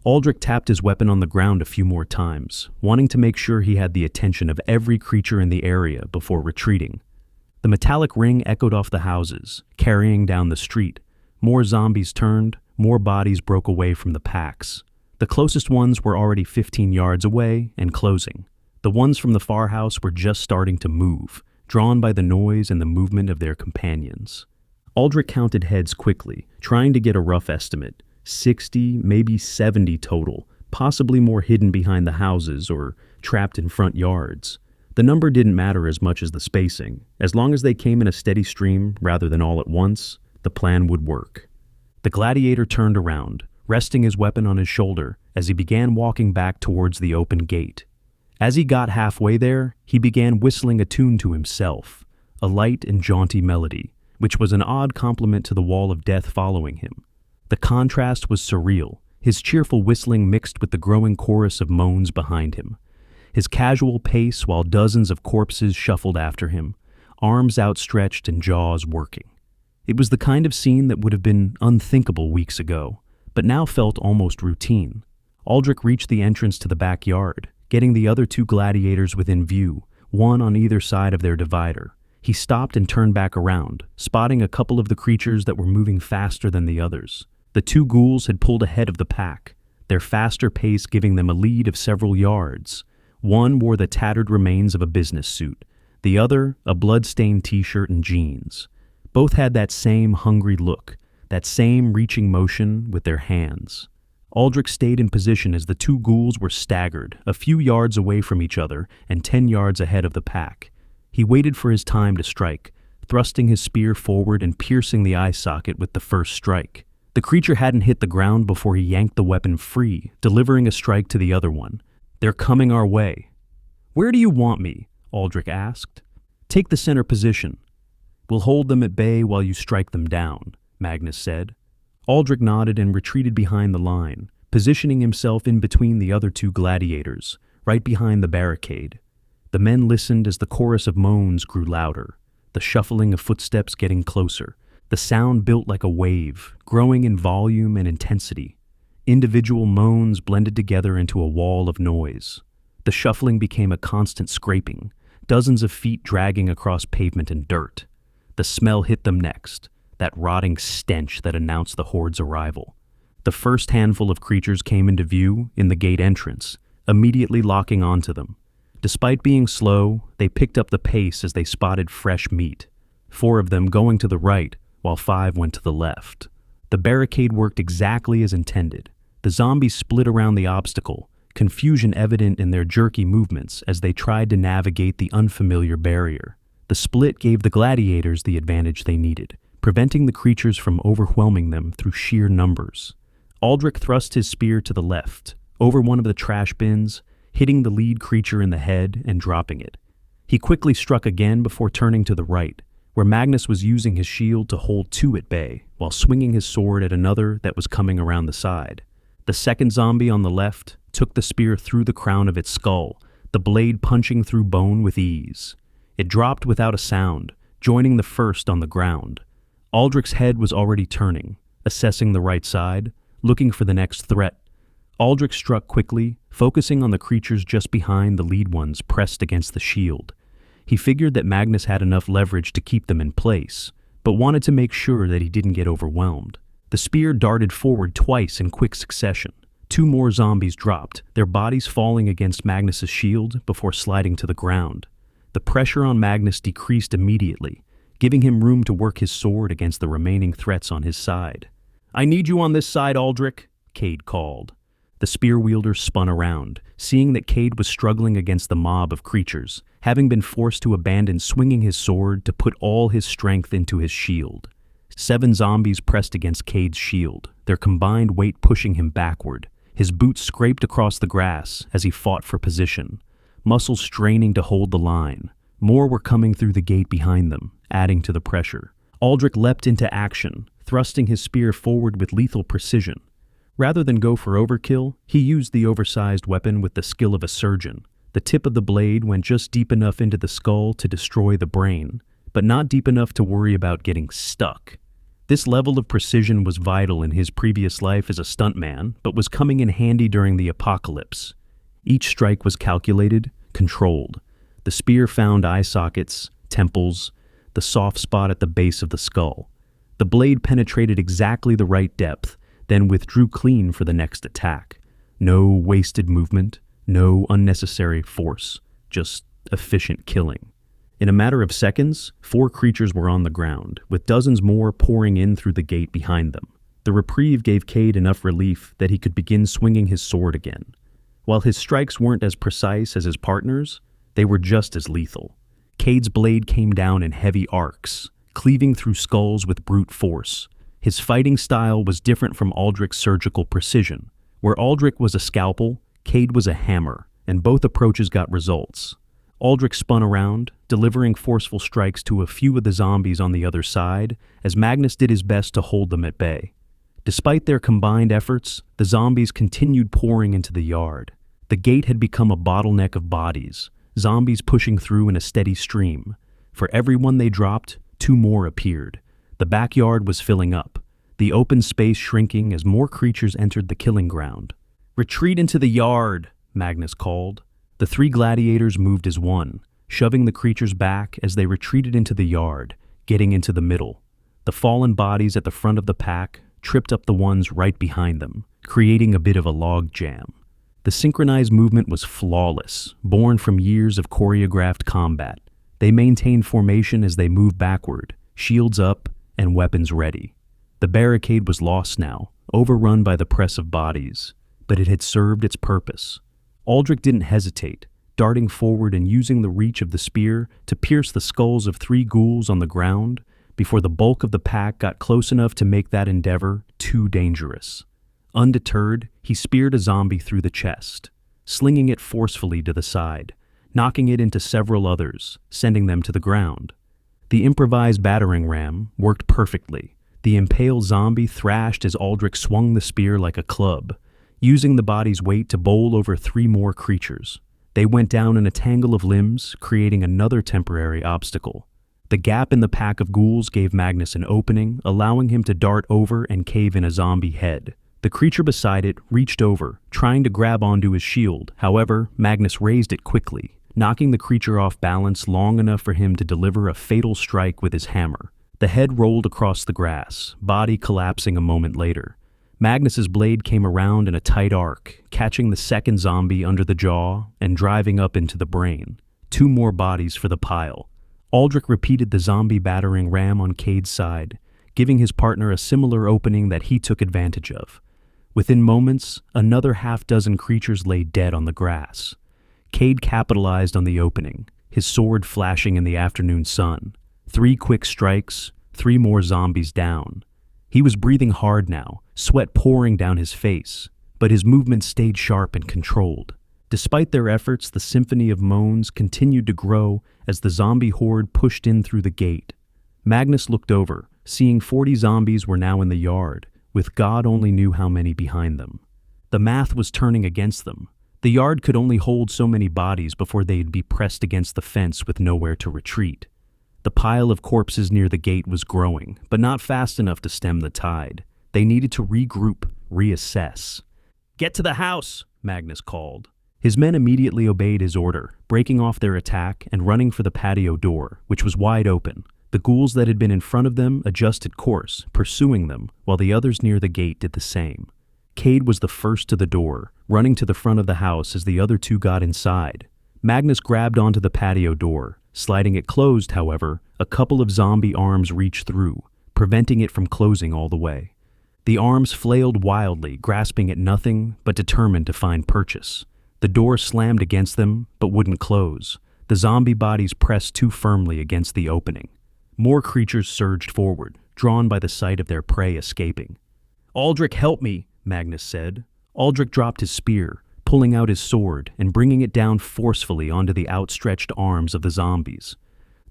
Aldric tapped his weapon on the ground a few more times, wanting to make sure he had the attention of every creature in the area before retreating. The metallic ring echoed off the houses, carrying down the street. More zombies turned, more bodies broke away from the packs. The closest ones were already 15 yards away and closing. The ones from the far house were just starting to move, drawn by the noise and the movement of their companions. Aldric counted heads quickly, trying to get a rough estimate. 60, maybe 70 total, possibly more hidden behind the houses or trapped in front yards. The number didn't matter as much as the spacing. As long as they came in a steady stream rather than all at once, the plan would work. The gladiator turned around, resting his weapon on his shoulder as he began walking back towards the open gate. As he got halfway there, he began whistling a tune to himself, a light and jaunty melody, which was an odd complement to the wall of death following him. The contrast was surreal, his cheerful whistling mixed with the growing chorus of moans behind him. His casual pace while dozens of corpses shuffled after him, arms outstretched and jaws working. It was the kind of scene that would have been unthinkable weeks ago, but now felt almost routine. Aldric reached the entrance to the backyard, getting the other 2 gladiators within view, one on either side of their divider. He stopped and turned back around, spotting a couple of the creatures that were moving faster than the others. The 2 ghouls had pulled ahead of the pack, their faster pace giving them a lead of several yards. One wore the tattered remains of a business suit, the other a blood-stained t-shirt and jeans. Both had that same hungry look, that same reaching motion with their hands. Aldric stayed in position as the 2 ghouls were staggered, a few yards away from each other and 10 yards ahead of the pack. He waited for his time to strike, thrusting his spear forward and piercing the eye socket with the first strike. The creature hadn't hit the ground before he yanked the weapon free, delivering a strike to the other one. "They're coming our way." "Where do you want me?" Aldric asked. "Take the center position. We'll hold them at bay while you strike them down," Magnus said. Aldric nodded and retreated behind the line, positioning himself in between the other two gladiators, right behind the barricade. The men listened as the chorus of moans grew louder, the shuffling of footsteps getting closer. The sound built like a wave, growing in volume and intensity. Individual moans blended together into a wall of noise. The shuffling became a constant scraping, dozens of feet dragging across pavement and dirt. The smell hit them next, that rotting stench that announced the horde's arrival. The first handful of creatures came into view in the gate entrance, immediately locking onto them. Despite being slow, they picked up the pace as they spotted fresh meat, 4 of them going to the right, while 5 went to the left. The barricade worked exactly as intended. The zombies split around the obstacle, confusion evident in their jerky movements as they tried to navigate the unfamiliar barrier. The split gave the gladiators the advantage they needed, preventing the creatures from overwhelming them through sheer numbers. Aldric thrust his spear to the left, over one of the trash bins, hitting the lead creature in the head and dropping it. He quickly struck again before turning to the right, where Magnus was using his shield to hold 2 at bay, while swinging his sword at another that was coming around the side. The second zombie on the left took the spear through the crown of its skull, the blade punching through bone with ease. It dropped without a sound, joining the first on the ground. Aldric's head was already turning, assessing the right side, looking for the next threat. Aldric struck quickly, focusing on the creatures just behind the lead ones pressed against the shield. He figured that Magnus had enough leverage to keep them in place, but wanted to make sure that he didn't get overwhelmed. The spear darted forward twice in quick succession. 2 more zombies dropped, their bodies falling against Magnus's shield before sliding to the ground. The pressure on Magnus decreased immediately, giving him room to work his sword against the remaining threats on his side. "I need you on this side, Aldric," Kade called. The spear wielder spun around, seeing that Kade was struggling against the mob of creatures, having been forced to abandon swinging his sword to put all his strength into his shield. 7 zombies pressed against Kade's shield, their combined weight pushing him backward. His boots scraped across the grass as he fought for position, muscles straining to hold the line. More were coming through the gate behind them, adding to the pressure. Aldric leapt into action, thrusting his spear forward with lethal precision. Rather than go for overkill, he used the oversized weapon with the skill of a surgeon. The tip of the blade went just deep enough into the skull to destroy the brain, but not deep enough to worry about getting stuck. This level of precision was vital in his previous life as a stuntman, but was coming in handy during the apocalypse. Each strike was calculated, controlled. The spear found eye sockets, temples, the soft spot at the base of the skull. The blade penetrated exactly the right depth, then withdrew clean for the next attack. No wasted movement, no unnecessary force, just efficient killing. In a matter of seconds, 4 creatures were on the ground, with dozens more pouring in through the gate behind them. The reprieve gave Kade enough relief that he could begin swinging his sword again. While his strikes weren't as precise as his partners, they were just as lethal. Kade's blade came down in heavy arcs, cleaving through skulls with brute force. His fighting style was different from Aldric's surgical precision. Where Aldric was a scalpel, Kade was a hammer, and both approaches got results. Aldric spun around, delivering forceful strikes to a few of the zombies on the other side, as Magnus did his best to hold them at bay. Despite their combined efforts, the zombies continued pouring into the yard. The gate had become a bottleneck of bodies, zombies pushing through in a steady stream. For every one they dropped, 2 more appeared. The backyard was filling up, the open space shrinking as more creatures entered the killing ground. "Retreat into the yard," Magnus called. The 3 gladiators moved as one, shoving the creatures back as they retreated into the yard, getting into the middle. The fallen bodies at the front of the pack tripped up the ones right behind them, creating a bit of a log jam. The synchronized movement was flawless, born from years of choreographed combat. They maintained formation as they moved backward, shields up and weapons ready. The barricade was lost now, overrun by the press of bodies, but it had served its purpose. Aldric didn't hesitate, darting forward and using the reach of the spear to pierce the skulls of 3 ghouls on the ground, before the bulk of the pack got close enough to make that endeavor too dangerous. Undeterred, he speared a zombie through the chest, slinging it forcefully to the side, knocking it into several others, sending them to the ground. The improvised battering ram worked perfectly. The impaled zombie thrashed as Aldric swung the spear like a club, using the body's weight to bowl over 3 more creatures. They went down in a tangle of limbs, creating another temporary obstacle. The gap in the pack of ghouls gave Magnus an opening, allowing him to dart over and cave in a zombie head. The creature beside it reached over, trying to grab onto his shield. However, Magnus raised it quickly, knocking the creature off balance long enough for him to deliver a fatal strike with his hammer. The head rolled across the grass, body collapsing a moment later. Magnus's blade came around in a tight arc, catching the second zombie under the jaw and driving up into the brain. 2 more bodies for the pile. Aldric repeated the zombie battering ram on Kade's side, giving his partner a similar opening that he took advantage of. Within moments, another 6 creatures lay dead on the grass. Kade capitalized on the opening, his sword flashing in the afternoon sun. 3 quick strikes, 3 more zombies down. He was breathing hard now, sweat pouring down his face, but his movements stayed sharp and controlled. Despite their efforts, the symphony of moans continued to grow as the zombie horde pushed in through the gate. Magnus looked over, seeing 40 zombies were now in the yard, with God only knew how many behind them. The math was turning against them. The yard could only hold so many bodies before they'd be pressed against the fence with nowhere to retreat. The pile of corpses near the gate was growing, but not fast enough to stem the tide. They needed to regroup, reassess. "Get to the house," Magnus called. His men immediately obeyed his order, breaking off their attack and running for the patio door, which was wide open. The ghouls that had been in front of them adjusted course, pursuing them, while the others near the gate did the same. Kade was the first to the door, running to the front of the house as the other 2 got inside. Magnus grabbed onto the patio door. Sliding it closed, however, a couple of zombie arms reached through, preventing it from closing all the way. The arms flailed wildly, grasping at nothing but determined to find purchase. The door slammed against them, but wouldn't close. The zombie bodies pressed too firmly against the opening. More creatures surged forward, drawn by the sight of their prey escaping. "Aldric, help me," Magnus said. Aldric dropped his spear, pulling out his sword and bringing it down forcefully onto the outstretched arms of the zombies.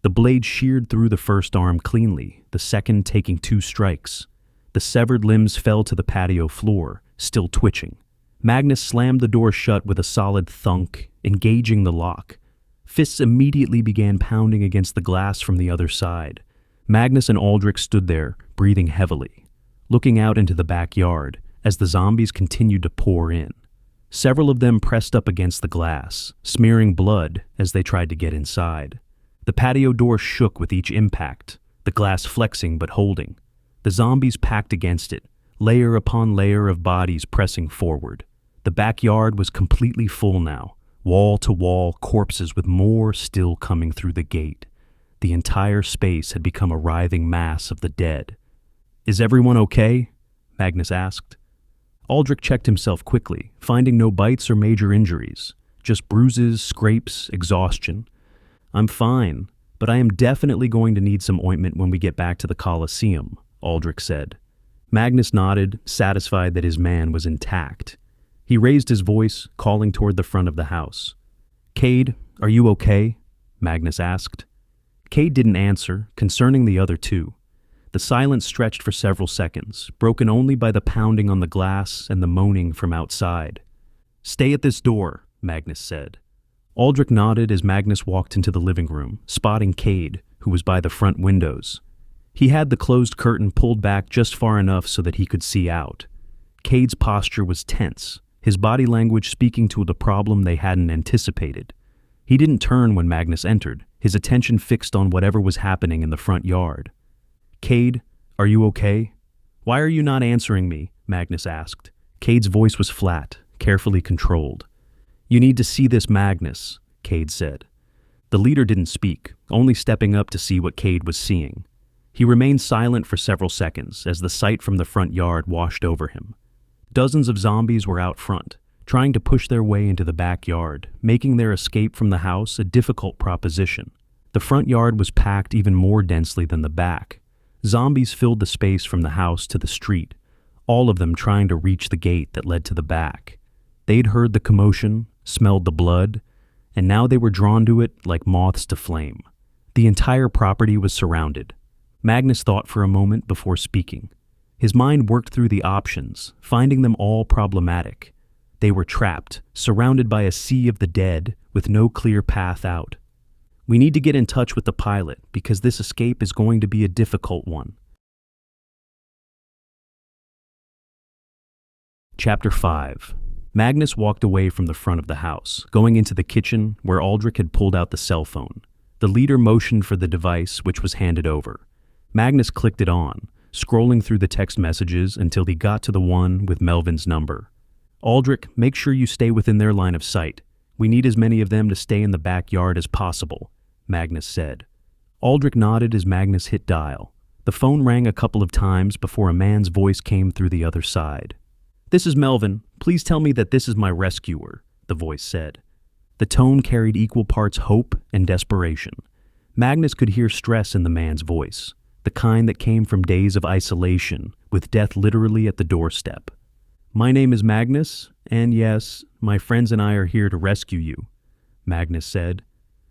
The blade sheared through the first arm cleanly, the second taking 2 strikes. The severed limbs fell to the patio floor, still twitching. Magnus slammed the door shut with a solid thunk, engaging the lock. Fists immediately began pounding against the glass from the other side. Magnus and Aldric stood there, breathing heavily, looking out into the backyard as the zombies continued to pour in. Several of them pressed up against the glass, smearing blood as they tried to get inside. The patio door shook with each impact, the glass flexing but holding. The zombies packed against it, layer upon layer of bodies pressing forward. The backyard was completely full now, wall to wall corpses with more still coming through the gate. The entire space had become a writhing mass of the dead. "Is everyone okay?" Magnus asked. Aldric checked himself quickly, finding no bites or major injuries, just bruises, scrapes, exhaustion. "I'm fine, but I am definitely going to need some ointment when we get back to the Colosseum," Aldric said. Magnus nodded, satisfied that his man was intact. He raised his voice, calling toward the front of the house. "Kade, are you okay?" Magnus asked. Kade didn't answer, concerning the other 2. The silence stretched for several seconds, broken only by the pounding on the glass and the moaning from outside. "Stay at this door," Magnus said. Aldric nodded as Magnus walked into the living room, spotting Kade, who was by the front windows. He had the closed curtain pulled back just far enough so that he could see out. Kade's posture was tense, his body language speaking to the problem they hadn't anticipated. He didn't turn when Magnus entered, his attention fixed on whatever was happening in the front yard. "Kade, are you okay?" "Why are you not answering me?" Magnus asked. Kade's voice was flat, carefully controlled. "You need to see this Magnus," Kade said. The leader didn't speak, only stepping up to see what Kade was seeing. He remained silent for several seconds as the sight from the front yard washed over him. Dozens of zombies were out front, trying to push their way into the backyard, making their escape from the house a difficult proposition. The front yard was packed even more densely than the back. Zombies filled the space from the house to the street, all of them trying to reach the gate that led to the back. They'd heard the commotion, smelled the blood, and now they were drawn to it like moths to flame. The entire property was surrounded. Magnus thought for a moment before speaking. His mind worked through the options, finding them all problematic. They were trapped, surrounded by a sea of the dead, with no clear path out. We need to get in touch with the pilot, because this escape is going to be a difficult one. Chapter 5. Magnus walked away from the front of the house, going into the kitchen where Aldric had pulled out the cell phone. The leader motioned for the device, which was handed over. Magnus clicked it on, scrolling through the text messages until he got to the one with Melvin's number. Aldric, make sure you stay within their line of sight. We need as many of them to stay in the backyard as possible, Magnus said. Aldric nodded as Magnus hit dial. The phone rang a couple of times before a man's voice came through the other side. "This is Melvin. Please tell me that this is my rescuer," the voice said. The tone carried equal parts hope and desperation. Magnus could hear stress in the man's voice, the kind that came from days of isolation, with death literally at the doorstep. "My name is Magnus, and yes, my friends and I are here to rescue you," Magnus said.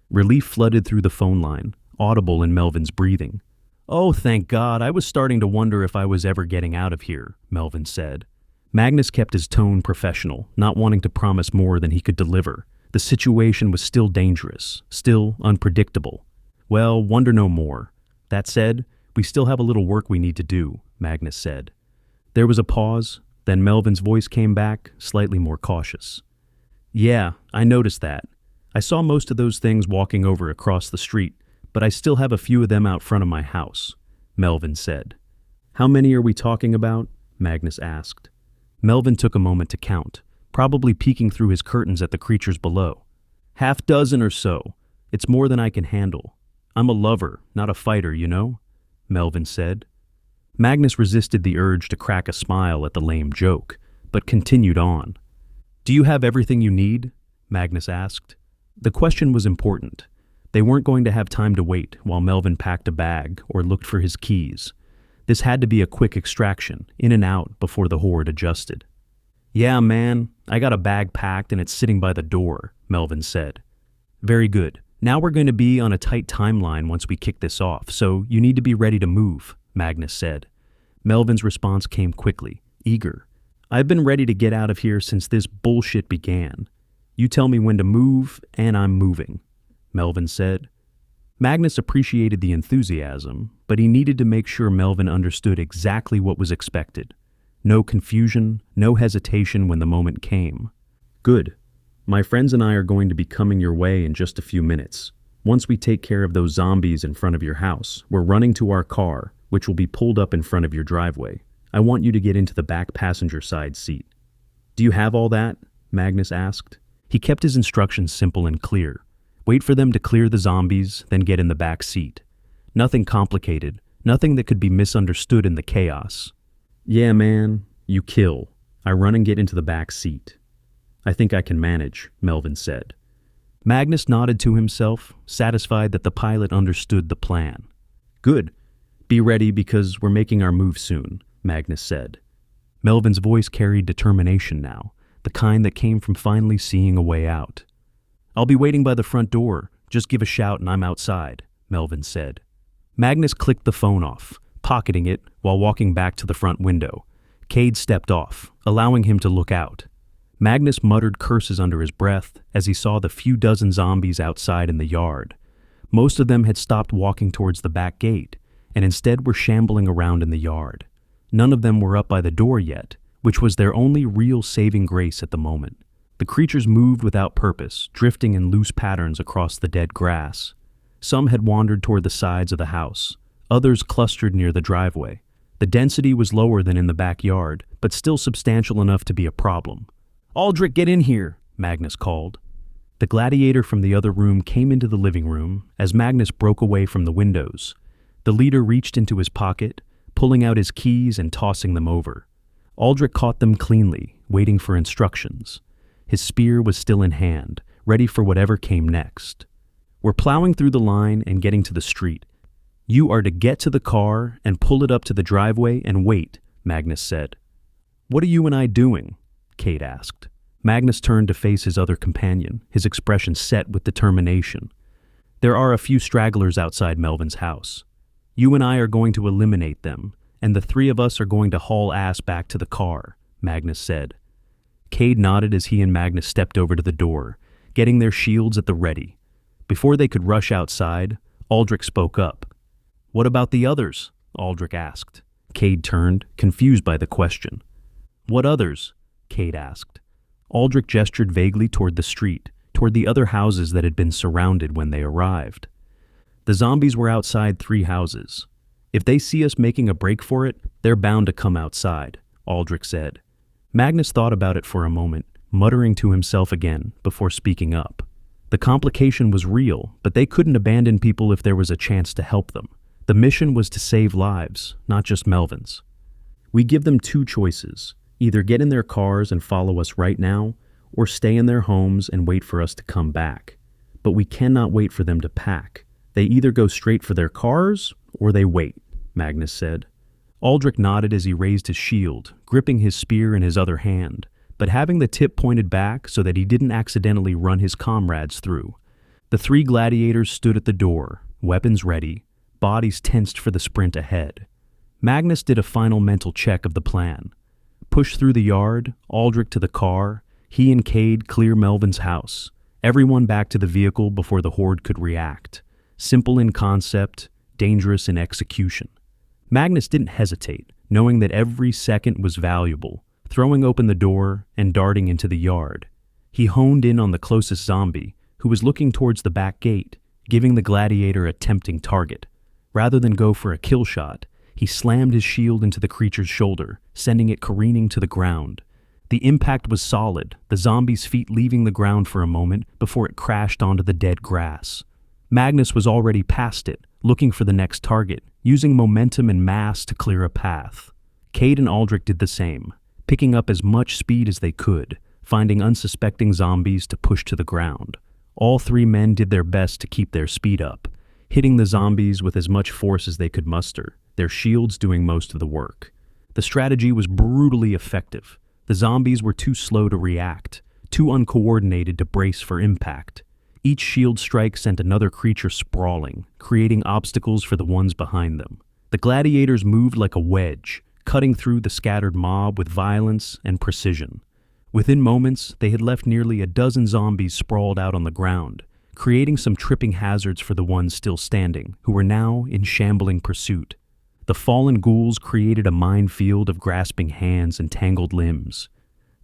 Relief flooded through the phone line, audible in Melvin's breathing. "Oh, thank God, I was starting to wonder if I was ever getting out of here," Melvin said. Magnus kept his tone professional, not wanting to promise more than he could deliver. The situation was still dangerous, still unpredictable. "Well, wonder no more. That said, we still have a little work we need to do," Magnus said. There was a pause, then Melvin's voice came back, slightly more cautious. "Yeah, I noticed that. I saw most of those things walking over across the street, but I still have a few of them out front of my house," Melvin said. "How many are we talking about?" Magnus asked. Melvin took a moment to count, probably peeking through his curtains at the creatures below. "Half dozen or so. It's more than I can handle. I'm a lover, not a fighter, you know," Melvin said. Magnus resisted the urge to crack a smile at the lame joke, but continued on. "Do you have everything you need?" Magnus asked. The question was important. They weren't going to have time to wait while Melvin packed a bag or looked for his keys. This had to be a quick extraction, in and out, before the horde adjusted. "Yeah, man, I got a bag packed and it's sitting by the door," Melvin said. "Very good. Now we're going to be on a tight timeline once we kick this off, so you need to be ready to move," Magnus said. Melvin's response came quickly, eager. "I've been ready to get out of here since this bullshit began. You tell me when to move, and I'm moving," Melvin said. Magnus appreciated the enthusiasm, but he needed to make sure Melvin understood exactly what was expected. No confusion, no hesitation when the moment came. "Good. My friends and I are going to be coming your way in just a few minutes. Once we take care of those zombies in front of your house, we're running to our car, which will be pulled up in front of your driveway. I want you to get into the back passenger side seat." "Do you have all that?" Magnus asked. He kept his instructions simple and clear. Wait for them to clear the zombies, then get in the back seat. Nothing complicated, nothing that could be misunderstood in the chaos. "Yeah, man, you kill. I run and get into the back seat." "I think I can manage," Melvin said. Magnus nodded to himself, satisfied that the pilot understood the plan. "Good. Be ready because we're making our move soon," Magnus said. Melvin's voice carried determination now, the kind that came from finally seeing a way out. "I'll be waiting by the front door. Just give a shout and I'm outside," Melvin said. Magnus clicked the phone off, pocketing it while walking back to the front window. Kade stepped off, allowing him to look out. Magnus muttered curses under his breath as he saw the few dozen zombies outside in the yard. Most of them had stopped walking towards the back gate, and instead were shambling around in the yard. None of them were up by the door yet, which was their only real saving grace at the moment. The creatures moved without purpose, drifting in loose patterns across the dead grass. Some had wandered toward the sides of the house. Others clustered near the driveway. The density was lower than in the backyard, but still substantial enough to be a problem. "Aldric, get in here," Magnus called. The gladiator from the other room came into the living room as Magnus broke away from the windows. The leader reached into his pocket, pulling out his keys and tossing them over. Aldric caught them cleanly, waiting for instructions. His spear was still in hand, ready for whatever came next. "We're plowing through the line and getting to the street. "You are to get to the car and pull it up to the driveway and wait," Magnus said. "What are you and I doing?" Kade asked. Magnus turned to face his other companion, his expression set with determination. "There are a few stragglers outside Melvin's house. You and I are going to eliminate them, and the three of us are going to haul ass back to the car," Magnus said. Kade nodded as he and Magnus stepped over to the door, getting their shields at the ready. Before they could rush outside, Aldric spoke up. "What about the others?" Aldric asked. Kade turned, confused by the question. "What others?" Kade asked. Aldric gestured vaguely toward the street, toward the other houses that had been surrounded when they arrived. "The zombies were outside 3 houses. If they see us making a break for it, they're bound to come outside," Aldric said. Magnus thought about it for a moment, muttering to himself again before speaking up. The complication was real, but they couldn't abandon people if there was a chance to help them. The mission was to save lives, not just Melvin's. "We give them 2 choices. Either get in their cars and follow us right now, or stay in their homes and wait for us to come back. But we cannot wait for them to pack. They either go straight for their cars, or they wait," Magnus said. Aldric nodded as he raised his shield, gripping his spear in his other hand, but having the tip pointed back so that he didn't accidentally run his comrades through. The 3 gladiators stood at the door, weapons ready, bodies tensed for the sprint ahead. Magnus did a final mental check of the plan. Push through the yard, Aldric to the car, he and Kade clear Melvin's house, everyone back to the vehicle before the horde could react. Simple in concept, dangerous in execution. Magnus didn't hesitate, knowing that every second was valuable, throwing open the door and darting into the yard. He honed in on the closest zombie, who was looking towards the back gate, giving the gladiator a tempting target. Rather than go for a kill shot, he slammed his shield into the creature's shoulder, sending it careening to the ground. The impact was solid, the zombie's feet leaving the ground for a moment before it crashed onto the dead grass. Magnus was already past it, looking for the next target, using momentum and mass to clear a path. Kade and Aldric did the same, picking up as much speed as they could, finding unsuspecting zombies to push to the ground. All 3 men did their best to keep their speed up, hitting the zombies with as much force as they could muster, their shields doing most of the work. The strategy was brutally effective. The zombies were too slow to react, too uncoordinated to brace for impact. Each shield strike sent another creature sprawling, creating obstacles for the ones behind them. The gladiators moved like a wedge, cutting through the scattered mob with violence and precision. Within moments, they had left nearly a dozen zombies sprawled out on the ground, creating some tripping hazards for the ones still standing, who were now in shambling pursuit. The fallen ghouls created a minefield of grasping hands and tangled limbs.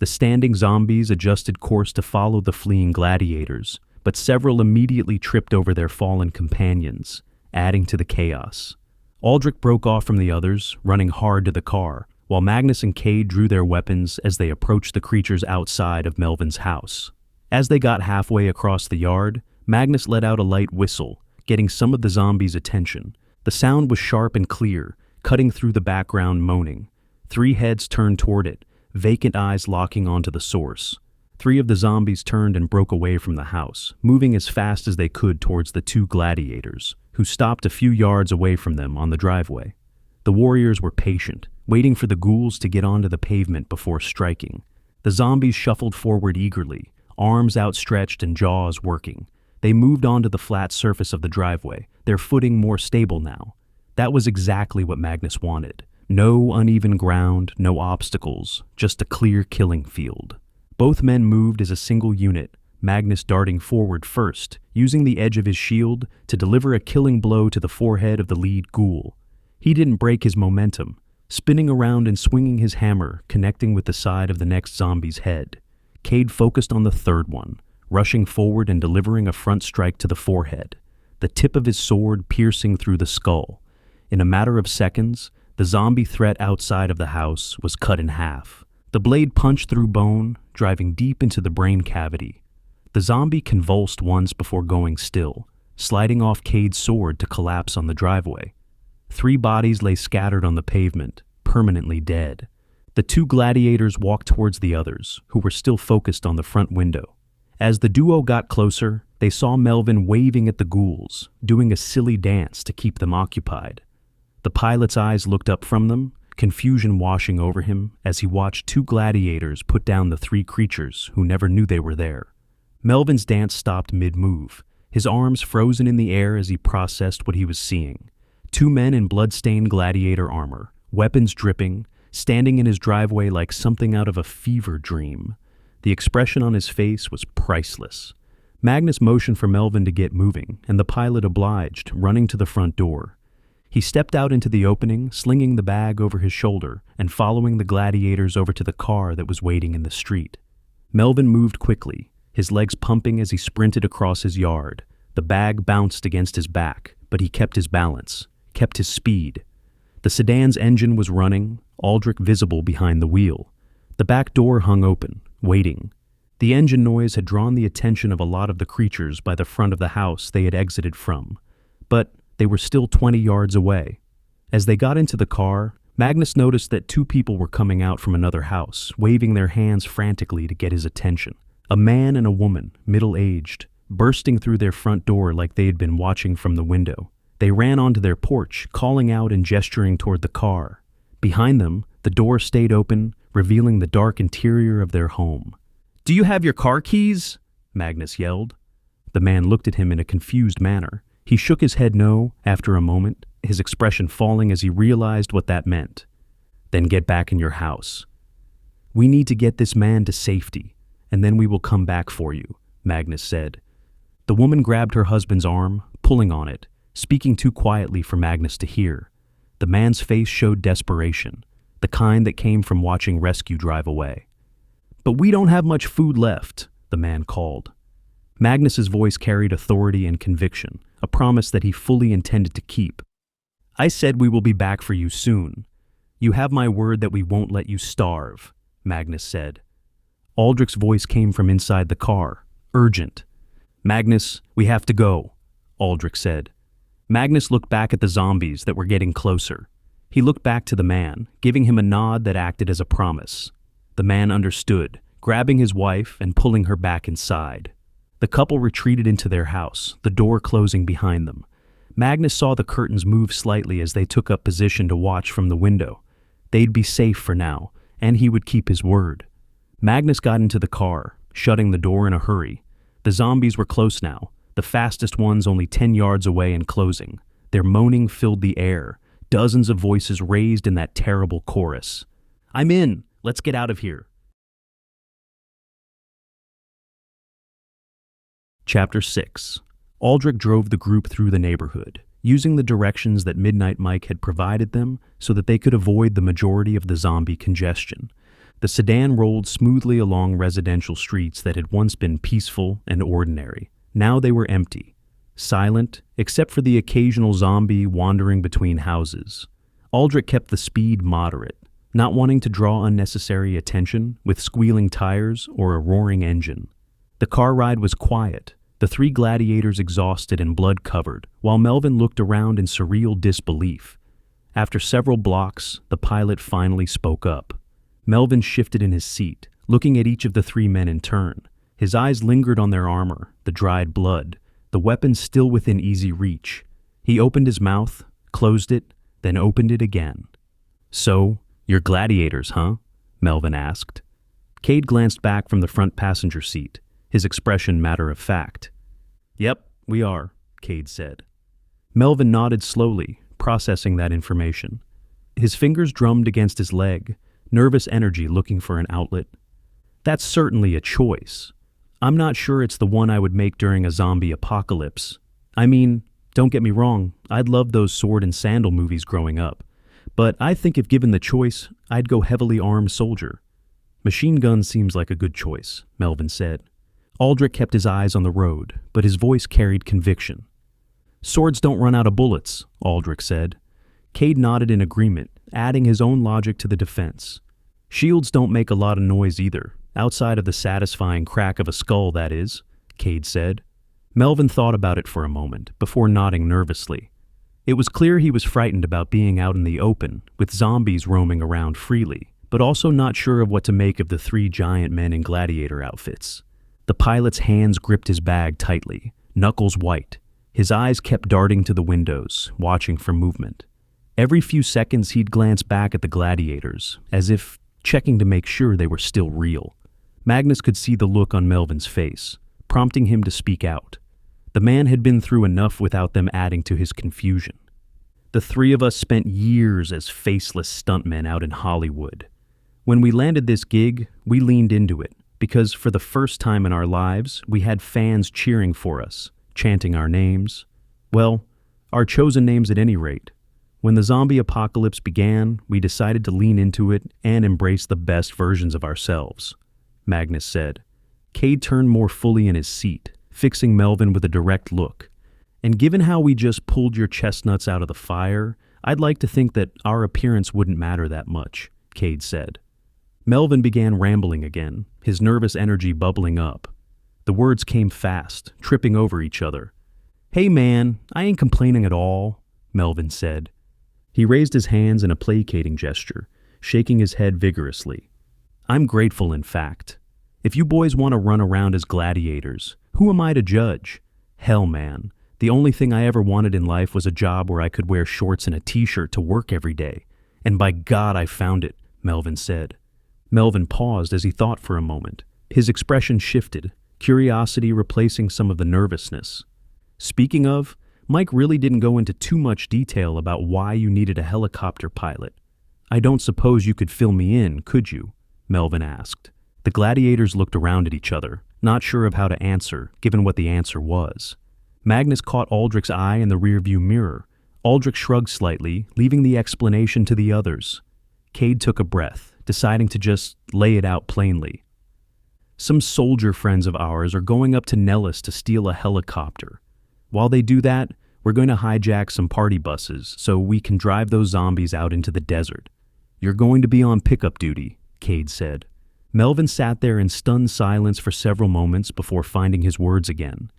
The standing zombies adjusted course to follow the fleeing gladiators, but several immediately tripped over their fallen companions, adding to the chaos. Aldric broke off from the others, running hard to the car, while Magnus and Kade drew their weapons as they approached the creatures outside of Melvin's house. As they got halfway across the yard, Magnus let out a light whistle, getting some of the zombies' attention. The sound was sharp and clear, cutting through the background moaning. 3 heads turned toward it, vacant eyes locking onto the source. 3 of the zombies turned and broke away from the house, moving as fast as they could towards the 2 gladiators, who stopped a few yards away from them on the driveway. The warriors were patient, waiting for the ghouls to get onto the pavement before striking. The zombies shuffled forward eagerly, arms outstretched and jaws working. They moved onto the flat surface of the driveway, their footing more stable now. That was exactly what Magnus wanted. No uneven ground, no obstacles, just a clear killing field. Both men moved as a single unit, Magnus darting forward first, using the edge of his shield to deliver a killing blow to the forehead of the lead ghoul. He didn't break his momentum, spinning around and swinging his hammer, connecting with the side of the next zombie's head. Kade focused on the 3rd one, rushing forward and delivering a front strike to the forehead, the tip of his sword piercing through the skull. In a matter of seconds, the zombie threat outside of the house was cut in half. The blade punched through bone, driving deep into the brain cavity. The zombie convulsed once before going still, sliding off Kade's sword to collapse on the driveway. 3 bodies lay scattered on the pavement, permanently dead. The 2 gladiators walked towards the others, who were still focused on the front window. As the duo got closer, they saw Melvin waving at the ghouls, doing a silly dance to keep them occupied. The pilot's eyes looked up from them, confusion washing over him as he watched two gladiators put down the three creatures who never knew they were there. Melvin's dance stopped mid-move, his arms frozen in the air as he processed what he was seeing. Two men in blood-stained gladiator armor, weapons dripping, standing in his driveway like something out of a fever dream. The expression on his face was priceless. Magnus motioned for Melvin to get moving, and the pilot obliged, running to the front door. He stepped out into the opening, slinging the bag over his shoulder and following the gladiators over to the car that was waiting in the street. Melvin moved quickly, his legs pumping as he sprinted across his yard. The bag bounced against his back, but he kept his balance, kept his speed. The sedan's engine was running, Aldric visible behind the wheel. The back door hung open, waiting. The engine noise had drawn the attention of a lot of the creatures by the front of the house they had exited from, but they were still 20 yards away. As they got into the car, Magnus noticed that two people were coming out from another house, waving their hands frantically to get his attention. A man and a woman, middle-aged, bursting through their front door like they had been watching from the window. They ran onto their porch, calling out and gesturing toward the car. Behind them, the door stayed open, revealing the dark interior of their home. "Do you have your car keys?" Magnus yelled. The man looked at him in a confused manner. He shook his head no, after a moment, his expression falling as he realized what that meant. "Then get back in your house. We need to get this man to safety, and then we will come back for you," Magnus said. The woman grabbed her husband's arm, pulling on it, speaking too quietly for Magnus to hear. The man's face showed desperation, the kind that came from watching rescue drive away. "But we don't have much food left," the man called. Magnus's voice carried authority and conviction, a promise that he fully intended to keep. "I said we will be back for you soon. You have my word that we won't let you starve," Magnus said. Aldric's voice came from inside the car, urgent. "Magnus, we have to go," Aldric said. Magnus looked back at the zombies that were getting closer. He looked back to the man, giving him a nod that acted as a promise. The man understood, grabbing his wife and pulling her back inside. The couple retreated into their house, the door closing behind them. Magnus saw the curtains move slightly as they took up position to watch from the window. They'd be safe for now, and he would keep his word. Magnus got into the car, shutting the door in a hurry. The zombies were close now, the fastest ones only 10 yards away and closing. Their moaning filled the air, dozens of voices raised in that terrible chorus. "I'm in! Let's get out of here!" Chapter 6. Aldric drove the group through the neighborhood, using the directions that Midnight Mike had provided them so that they could avoid the majority of the zombie congestion. The sedan rolled smoothly along residential streets that had once been peaceful and ordinary. Now they were empty, silent, except for the occasional zombie wandering between houses. Aldric kept the speed moderate, not wanting to draw unnecessary attention with squealing tires or a roaring engine. The car ride was quiet, the three gladiators exhausted and blood-covered, while Melvin looked around in surreal disbelief. After several blocks, the pilot finally spoke up. Melvin shifted in his seat, looking at each of the three men in turn. His eyes lingered on their armor, the dried blood, the weapons still within easy reach. He opened his mouth, closed it, then opened it again. "So, you're gladiators, huh?" Melvin asked. Kade glanced back from the front passenger seat, his expression matter of fact. "Yep, we are," Kade said. Melvin nodded slowly, processing that information. His fingers drummed against his leg, nervous energy looking for an outlet. "That's certainly a choice. I'm not sure it's the one I would make during a zombie apocalypse. I mean, don't get me wrong, I'd love those sword and sandal movies growing up. But I think if given the choice, I'd go heavily armed soldier." "Machine gun seems like a good choice," Melvin said. Aldric kept his eyes on the road, but his voice carried conviction. "Swords don't run out of bullets," Aldric said. Kade nodded in agreement, adding his own logic to the defense. "Shields don't make a lot of noise either, outside of the satisfying crack of a skull, that is," Kade said. Melvin thought about it for a moment, before nodding nervously. It was clear he was frightened about being out in the open, with zombies roaming around freely, but also not sure of what to make of the three giant men in gladiator outfits. The pilot's hands gripped his bag tightly, knuckles white. His eyes kept darting to the windows, watching for movement. Every few seconds he'd glance back at the gladiators, as if checking to make sure they were still real. Magnus could see the look on Melvin's face, prompting him to speak out. The man had been through enough without them adding to his confusion. The three of us spent years as faceless stuntmen out in Hollywood. When we landed this gig, we leaned into it, because for the first time in our lives, we had fans cheering for us, chanting our names. Well, our chosen names at any rate. When the zombie apocalypse began, we decided to lean into it and embrace the best versions of ourselves, Magnus said. Kade turned more fully in his seat, fixing Melvin with a direct look. And given how we just pulled your chestnuts out of the fire, I'd like to think that our appearance wouldn't matter that much, Kade said. Melvin began rambling again, his nervous energy bubbling up. The words came fast, tripping over each other. "Hey man, I ain't complaining at all," Melvin said. He raised his hands in a placating gesture, shaking his head vigorously. "I'm grateful, in fact. If you boys want to run around as gladiators, who am I to judge? Hell, man, the only thing I ever wanted in life was a job where I could wear shorts and a t-shirt to work every day. And by God, I found it," Melvin said. Melvin paused as he thought for a moment. His expression shifted, curiosity replacing some of the nervousness. "Speaking of, Mike really didn't go into too much detail about why you needed a helicopter pilot. I don't suppose you could fill me in, could you?" Melvin asked. The gladiators looked around at each other, not sure of how to answer, given what the answer was. Magnus caught Aldric's eye in the rearview mirror. Aldric shrugged slightly, leaving the explanation to the others. Kade took a breath, deciding to just lay it out plainly. "Some soldier friends of ours are going up to Nellis to steal a helicopter. While they do that, we're going to hijack some party buses so we can drive those zombies out into the desert. You're going to be on pickup duty," Kade said. Melvin sat there in stunned silence for several moments before finding his words again.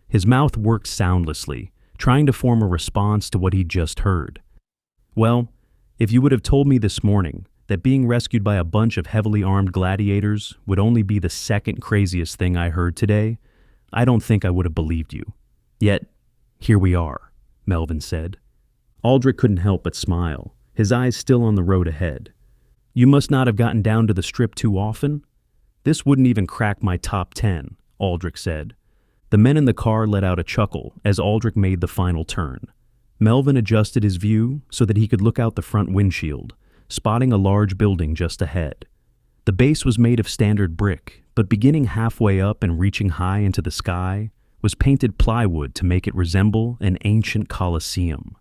His mouth worked soundlessly, trying to form a response to what he'd just heard. "Well, if you would have told me this morning that being rescued by a bunch of heavily armed gladiators would only be the second craziest thing I heard today, I don't think I would have believed you. Yet, here we are," Melvin said. Aldric couldn't help but smile, his eyes still on the road ahead. "You must not have gotten down to the Strip too often?" "This wouldn't even crack my top 10, Aldric said. The men in the car let out a chuckle as Aldric made the final turn. Melvin adjusted his view so that he could look out the front windshield, spotting a large building just ahead. The base was made of standard brick, but beginning halfway up and reaching high into the sky, was painted plywood to make it resemble an ancient coliseum.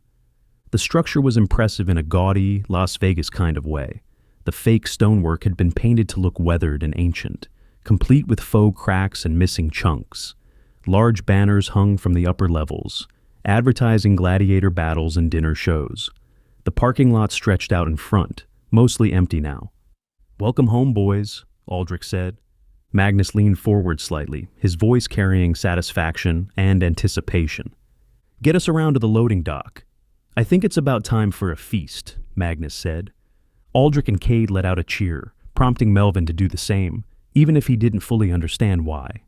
The structure was impressive in a gaudy, Las Vegas kind of way. The fake stonework had been painted to look weathered and ancient, complete with faux cracks and missing chunks. Large banners hung from the upper levels, advertising gladiator battles and dinner shows. The parking lot stretched out in front, mostly empty now. "Welcome home, boys," Aldric said. Magnus leaned forward slightly, his voice carrying satisfaction and anticipation. "Get us around to the loading dock. I think it's about time for a feast," Magnus said. Aldric and Kade let out a cheer, prompting Melvin to do the same, even if he didn't fully understand why.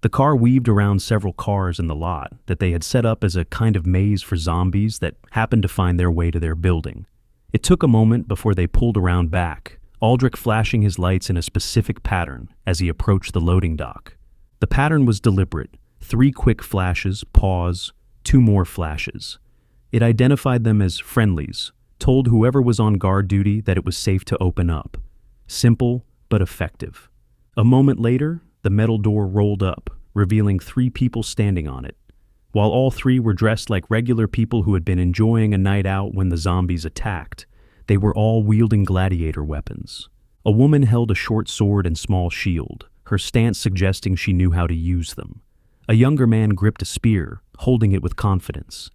The car weaved around several cars in the lot that they had set up as a kind of maze for zombies that happened to find their way to their building. It took a moment before they pulled around back, Aldric flashing his lights in a specific pattern as he approached the loading dock. The pattern was deliberate: 3 quick flashes, pause, 2 more flashes. It identified them as friendlies, told whoever was on guard duty that it was safe to open up. Simple, but effective. A moment later, the metal door rolled up, revealing 3 people standing on it. While all 3 were dressed like regular people who had been enjoying a night out when the zombies attacked, they were all wielding gladiator weapons. A woman held a short sword and small shield, her stance suggesting she knew how to use them. A younger man gripped a spear, holding it with confidence.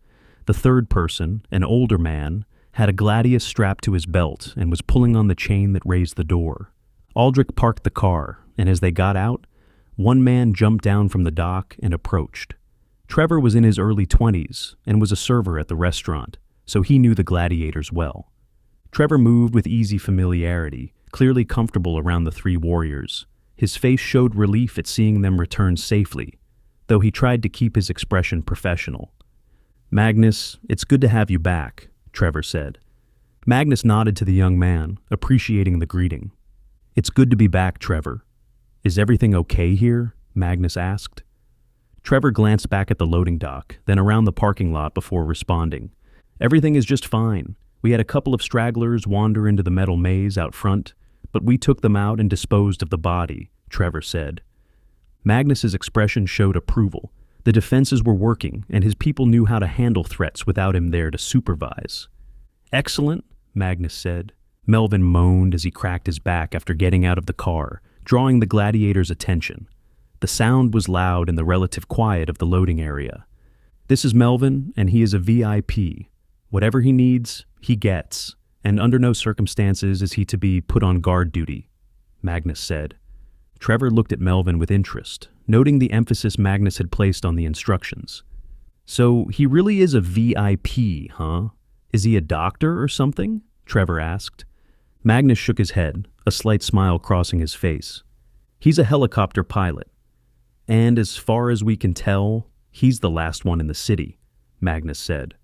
The third person, an older man, had a gladius strapped to his belt and was pulling on the chain that raised the door. Aldric parked the car, and as they got out, one man jumped down from the dock and approached. Trevor was in his early 20s and was a server at the restaurant, so he knew the gladiators well. Trevor moved with easy familiarity, clearly comfortable around the 3 warriors. His face showed relief at seeing them return safely, though he tried to keep his expression professional. "Magnus, it's good to have you back," Trevor said. Magnus nodded to the young man, appreciating the greeting. "It's good to be back, Trevor. Is everything okay here?" Magnus asked. Trevor glanced back at the loading dock, then around the parking lot before responding. "Everything is just fine. We had a couple of stragglers wander into the metal maze out front, but we took them out and disposed of the body," Trevor said. Magnus's expression showed approval. The defenses were working, and his people knew how to handle threats without him there to supervise. "Excellent," Magnus said. Melvin moaned as he cracked his back after getting out of the car, drawing the gladiators' attention. The sound was loud in the relative quiet of the loading area. "This is Melvin, and he is a VIP. Whatever he needs, he gets, and under no circumstances is he to be put on guard duty," Magnus said. Trevor looked at Melvin with interest, noting the emphasis Magnus had placed on the instructions. "So he really is a VIP, huh? Is he a doctor or something?" Trevor asked. Magnus shook his head, a slight smile crossing his face. "He's a helicopter pilot. And as far as we can tell, he's the last one in the city," Magnus said.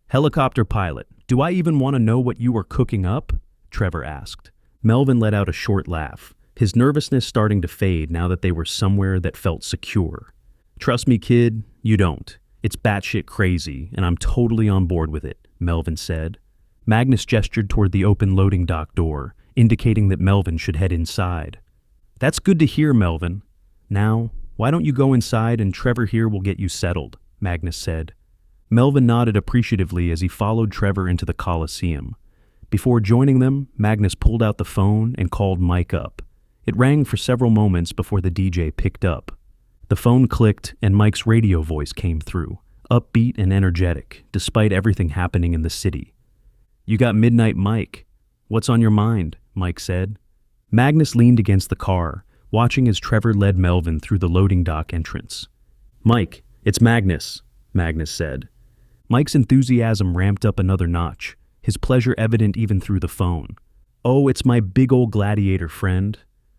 "Helicopter pilot, do I even want to know what you are cooking up?" Trevor asked. Melvin let out a short laugh, his nervousness starting to fade now that they were somewhere that felt secure. "Trust me, kid, you don't. It's batshit crazy, and I'm totally on board with it," Melvin said. Magnus gestured toward the open loading dock door, indicating that Melvin should head inside. "That's good to hear, Melvin. Now, why don't you go inside and Trevor here will get you settled," Magnus said. Melvin nodded appreciatively as he followed Trevor into the Coliseum. Before joining them, Magnus pulled out the phone and called Mike up. It rang for several moments before the DJ picked up. The phone clicked and Mike's radio voice came through, upbeat and energetic, despite everything happening in the city. "You got Midnight Mike. What's on your mind?" Mike said. Magnus leaned against the car, watching as Trevor led Melvin through the loading dock entrance. "Mike, it's Magnus," Magnus said. Mike's enthusiasm ramped up another notch, his pleasure evident even through the phone. "Oh, it's my big old gladiator friend.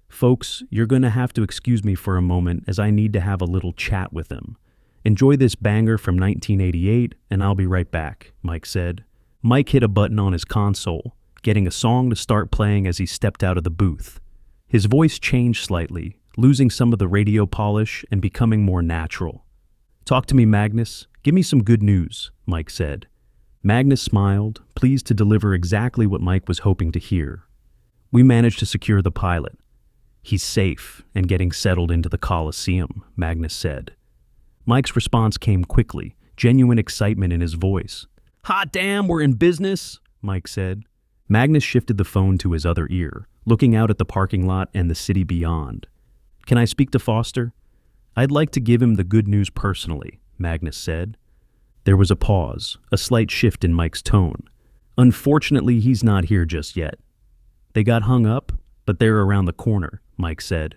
Folks, you're going to have to excuse me for a moment as I need to have a little chat with him. Enjoy this banger from 1988, and I'll be right back," Mike said. Mike hit a button on his console, getting a song to start playing as he stepped out of the booth. His voice changed slightly, losing some of the radio polish and becoming more natural. "Talk to me, Magnus. Give me some good news," Mike said. Magnus smiled, pleased to deliver exactly what Mike was hoping to hear. "We managed to secure the pilot. He's safe and getting settled into the Coliseum," Magnus said. Mike's response came quickly, genuine excitement in his voice. "Hot damn, we're in business," Mike said. Magnus shifted the phone to his other ear, looking out at the parking lot and the city beyond. "Can I speak to Foster? I'd like to give him the good news personally," Magnus said. There was a pause, a slight shift in Mike's tone. "Unfortunately, he's not here just yet." "They got hung up, but they're around the corner," Mike said.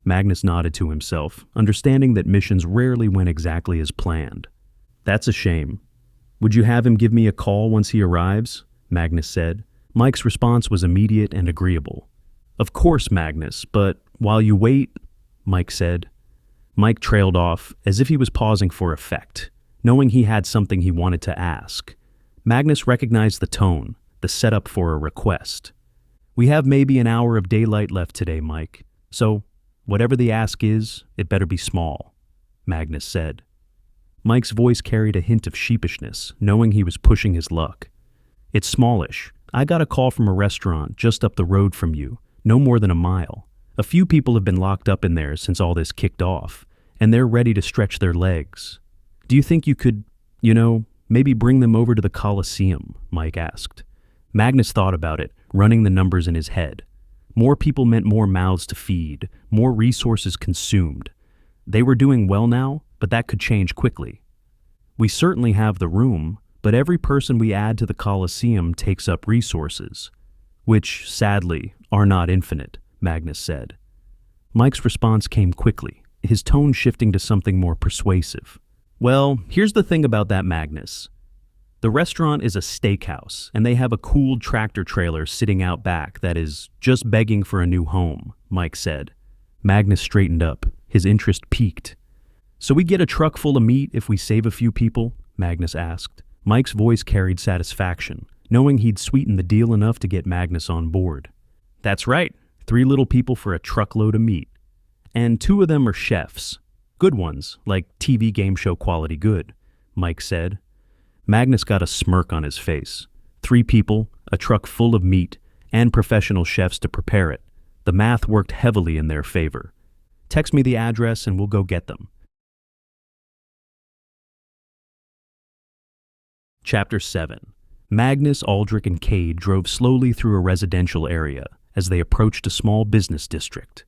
Magnus nodded to himself, understanding that missions rarely went exactly as planned. "That's a shame. Would you have him give me a call once he arrives?" Magnus said. Mike's response was immediate and agreeable. "Of course, Magnus, but while you wait," Mike said. Mike trailed off, as if he was pausing for effect, knowing he had something he wanted to ask. Magnus recognized the tone, the setup for a request. "We have maybe an hour of daylight left today, Mike, so whatever the ask is, it better be small," Magnus said. Mike's voice carried a hint of sheepishness, knowing he was pushing his luck. "It's smallish. I got a call from a restaurant just up the road from you, no more than a mile. A few people have been locked up in there since all this kicked off, and they're ready to stretch their legs. Do you think you could, maybe bring them over to the Coliseum?" Mike asked. Magnus thought about it, running the numbers in his head. More people meant more mouths to feed, more resources consumed. They were doing well now, but that could change quickly. "We certainly have the room, but every person we add to the Coliseum takes up resources, which, sadly, are not infinite," Magnus said. Mike's response came quickly, his tone shifting to something more persuasive. "Well, here's the thing about that, Magnus. The restaurant is a steakhouse, and they have a cooled tractor trailer sitting out back that is just begging for a new home," Mike said. Magnus straightened up, his interest piqued. "So we get a truck full of meat if we save a few people?" Magnus asked. Mike's voice carried satisfaction, knowing he'd sweetened the deal enough to get Magnus on board. "That's right, 3 little people for a truckload of meat. And 2 of them are chefs. Good ones, like TV game show quality good," Mike said. Magnus got a smirk on his face. 3 people, a truck full of meat, and professional chefs to prepare it. The math worked heavily in their favor. "Text me the address and we'll go get them." Chapter 7. Magnus, Aldric, and Kade drove slowly through a residential area as they approached a small business district.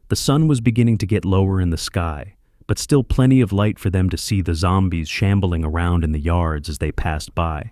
The sun was beginning to get lower in the sky, but still plenty of light for them to see the zombies shambling around in the yards as they passed by.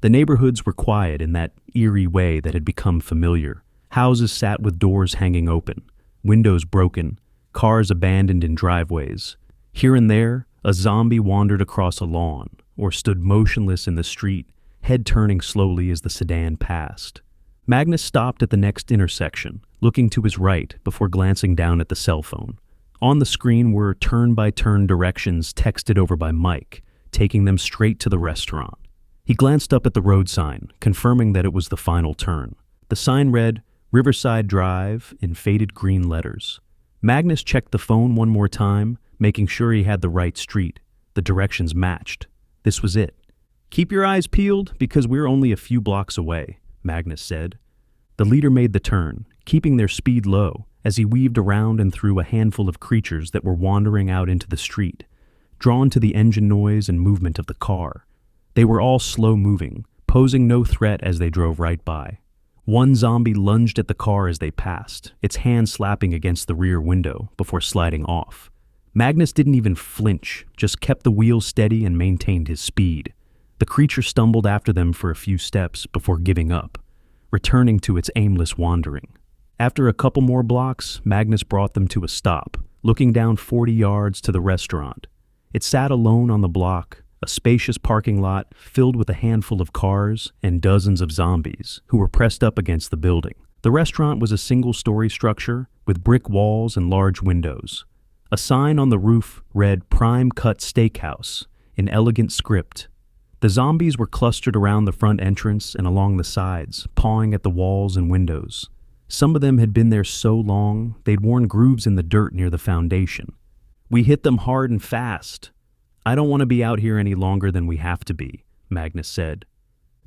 The neighborhoods were quiet in that eerie way that had become familiar. Houses sat with doors hanging open, windows broken, cars abandoned in driveways. Here and there, a zombie wandered across a lawn or stood motionless in the street, head turning slowly as the sedan passed. Magnus stopped at the next intersection, looking to his right before glancing down at the cell phone. On the screen were turn-by-turn directions texted over by Mike, taking them straight to the restaurant. He glanced up at the road sign, confirming that it was the final turn. The sign read, "Riverside Drive," in faded green letters. Magnus checked the phone one more time, making sure he had the right street. The directions matched. This was it. "Keep your eyes peeled, because we're only a few blocks away," Magnus said. The leader made the turn, keeping their speed low, as he weaved around and through a handful of creatures that were wandering out into the street, drawn to the engine noise and movement of the car. They were all slow-moving, posing no threat as they drove right by. One zombie lunged at the car as they passed, its hand slapping against the rear window before sliding off. Magnus didn't even flinch, just kept the wheel steady and maintained his speed. The creature stumbled after them for a few steps before giving up, returning to its aimless wandering. After a couple more blocks, Magnus brought them to a stop, looking down 40 yards to the restaurant. It sat alone on the block, a spacious parking lot filled with a handful of cars and dozens of zombies who were pressed up against the building. The restaurant was a single-story structure with brick walls and large windows. A sign on the roof read "Prime Cut Steakhouse" in elegant script. The zombies were clustered around the front entrance and along the sides, pawing at the walls and windows. Some of them had been there so long, they'd worn grooves in the dirt near the foundation. "We hit them hard and fast. I don't want to be out here any longer than we have to be," Magnus said.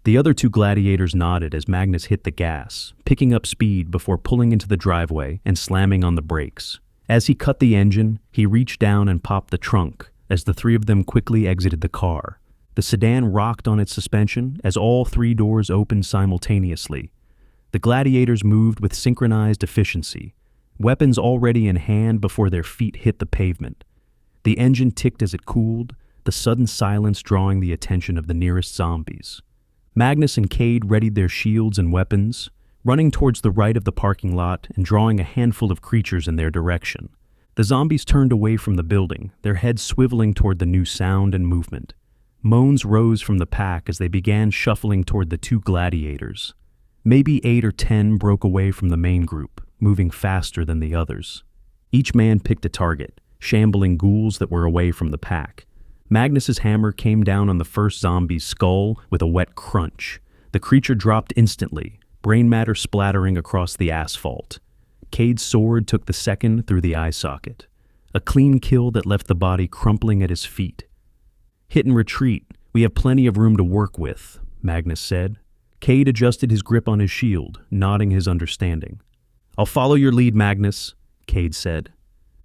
The other 2 gladiators nodded as Magnus hit the gas, picking up speed before pulling into the driveway and slamming on the brakes. As he cut the engine, he reached down and popped the trunk as the 3 of them quickly exited the car. The sedan rocked on its suspension as all 3 doors opened simultaneously. The gladiators moved with synchronized efficiency, weapons already in hand before their feet hit the pavement. The engine ticked as it cooled, the sudden silence drawing the attention of the nearest zombies. Magnus and Kade readied their shields and weapons, running towards the right of the parking lot and drawing a handful of creatures in their direction. The zombies turned away from the building, their heads swiveling toward the new sound and movement. Moans rose from the pack as they began shuffling toward the 2 gladiators. Maybe 8 or 10 broke away from the main group, moving faster than the others. Each man picked a target, shambling ghouls that were away from the pack. Magnus's hammer came down on the first zombie's skull with a wet crunch. The creature dropped instantly, brain matter splattering across the asphalt. Kade's sword took the second through the eye socket. A clean kill that left the body crumpling at his feet. "Hit and retreat. We have plenty of room to work with," Magnus said. Kade adjusted his grip on his shield, nodding his understanding. "I'll follow your lead, Magnus," Kade said.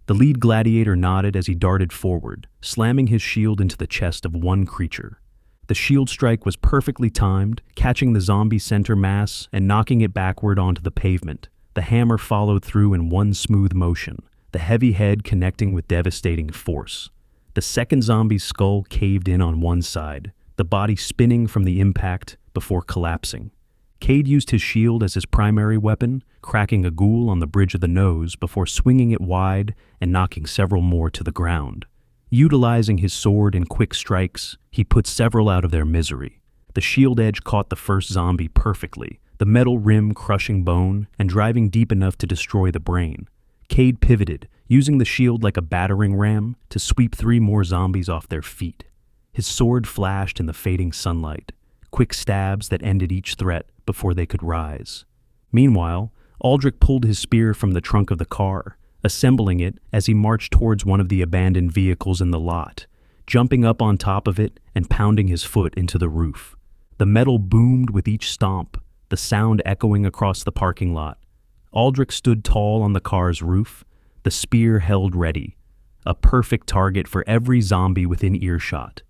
The lead gladiator nodded as he darted forward, slamming his shield into the chest of one creature. The shield strike was perfectly timed, catching the zombie center mass and knocking it backward onto the pavement. The hammer followed through in one smooth motion, the heavy head connecting with devastating force. The second zombie's skull caved in on one side, the body spinning from the impact before collapsing. Kade used his shield as his primary weapon, cracking a ghoul on the bridge of the nose before swinging it wide and knocking several more to the ground. Utilizing his sword in quick strikes, he put several out of their misery. The shield edge caught the first zombie perfectly, the metal rim crushing bone and driving deep enough to destroy the brain. Kade pivoted, using the shield like a battering ram to sweep 3 more zombies off their feet. His sword flashed in the fading sunlight, quick stabs that ended each threat before they could rise. Meanwhile, Aldric pulled his spear from the trunk of the car, assembling it as he marched towards one of the abandoned vehicles in the lot, jumping up on top of it and pounding his foot into the roof. The metal boomed with each stomp, the sound echoing across the parking lot. Aldric stood tall on the car's roof, the spear held ready, a perfect target for every zombie within earshot.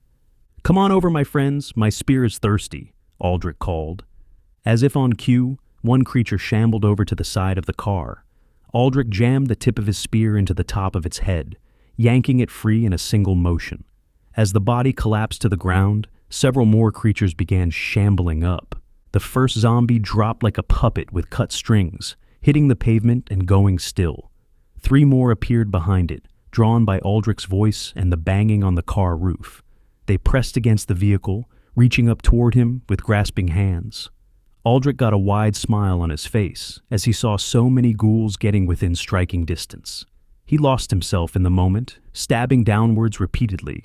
"Come on over, my friends, my spear is thirsty," Aldric called. As if on cue, one creature shambled over to the side of the car. Aldric jammed the tip of his spear into the top of its head, yanking it free in a single motion. As the body collapsed to the ground, several more creatures began shambling up. The first zombie dropped like a puppet with cut strings, hitting the pavement and going still. 3 more appeared behind it, drawn by Aldric's voice and the banging on the car roof. They pressed against the vehicle, reaching up toward him with grasping hands. Aldric got a wide smile on his face as he saw so many ghouls getting within striking distance. He lost himself in the moment, stabbing downwards repeatedly,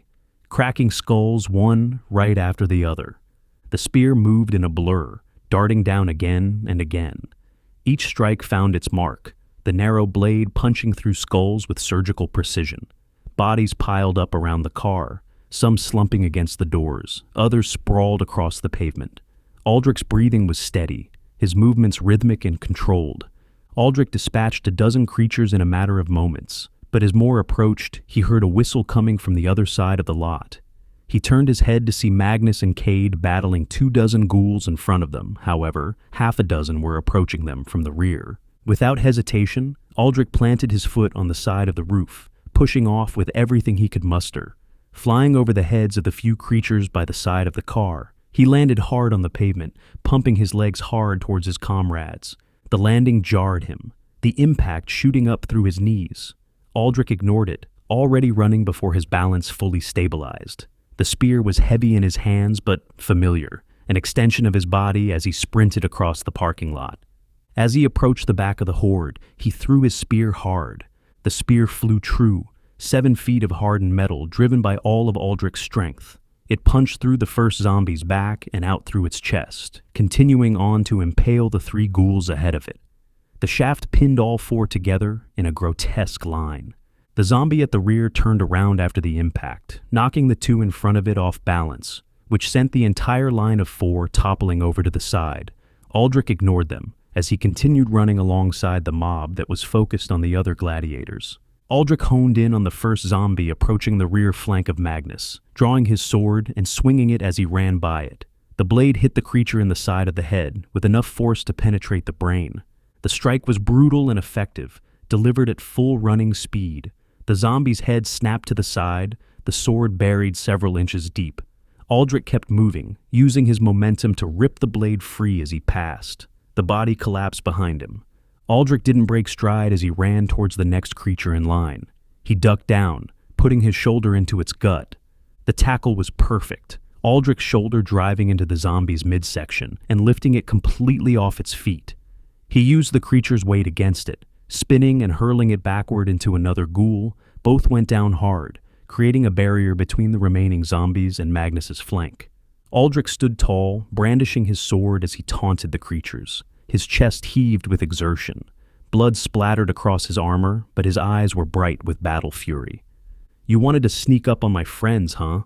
cracking skulls one right after the other. The spear moved in a blur, darting down again and again. Each strike found its mark, the narrow blade punching through skulls with surgical precision. Bodies piled up around the car, some slumping against the doors, others sprawled across the pavement. Aldric's breathing was steady, his movements rhythmic and controlled. Aldric dispatched a dozen creatures in a matter of moments, but as more approached, he heard a whistle coming from the other side of the lot. He turned his head to see Magnus and Kade battling 24 ghouls in front of them. However, 6 were approaching them from the rear. Without hesitation, Aldric planted his foot on the side of the roof, pushing off with everything he could muster. Flying over the heads of the few creatures by the side of the car, he landed hard on the pavement, pumping his legs hard towards his comrades. The landing jarred him, the impact shooting up through his knees. Aldric ignored it, already running before his balance fully stabilized. The spear was heavy in his hands, but familiar, an extension of his body as he sprinted across the parking lot. As he approached the back of the horde, he threw his spear hard. The spear flew true, 7 feet of hardened metal driven by all of Aldric's strength. It punched through the first zombie's back and out through its chest, continuing on to impale the 3 ghouls ahead of it. The shaft pinned all 4 together in a grotesque line. The zombie at the rear turned around after the impact, knocking the 2 in front of it off balance, which sent the entire line of 4 toppling over to the side. Aldric ignored them as he continued running alongside the mob that was focused on the other gladiators. Aldric honed in on the first zombie approaching the rear flank of Magnus, drawing his sword and swinging it as he ran by it. The blade hit the creature in the side of the head with enough force to penetrate the brain. The strike was brutal and effective, delivered at full running speed. The zombie's head snapped to the side, the sword buried several inches deep. Aldric kept moving, using his momentum to rip the blade free as he passed. The body collapsed behind him. Aldric didn't break stride as he ran towards the next creature in line. He ducked down, putting his shoulder into its gut. The tackle was perfect, Aldric's shoulder driving into the zombie's midsection and lifting it completely off its feet. He used the creature's weight against it, spinning and hurling it backward into another ghoul. Both went down hard, creating a barrier between the remaining zombies and Magnus's flank. Aldric stood tall, brandishing his sword as he taunted the creatures. His chest heaved with exertion. Blood splattered across his armor, but his eyes were bright with battle fury. "You wanted to sneak up on my friends, huh?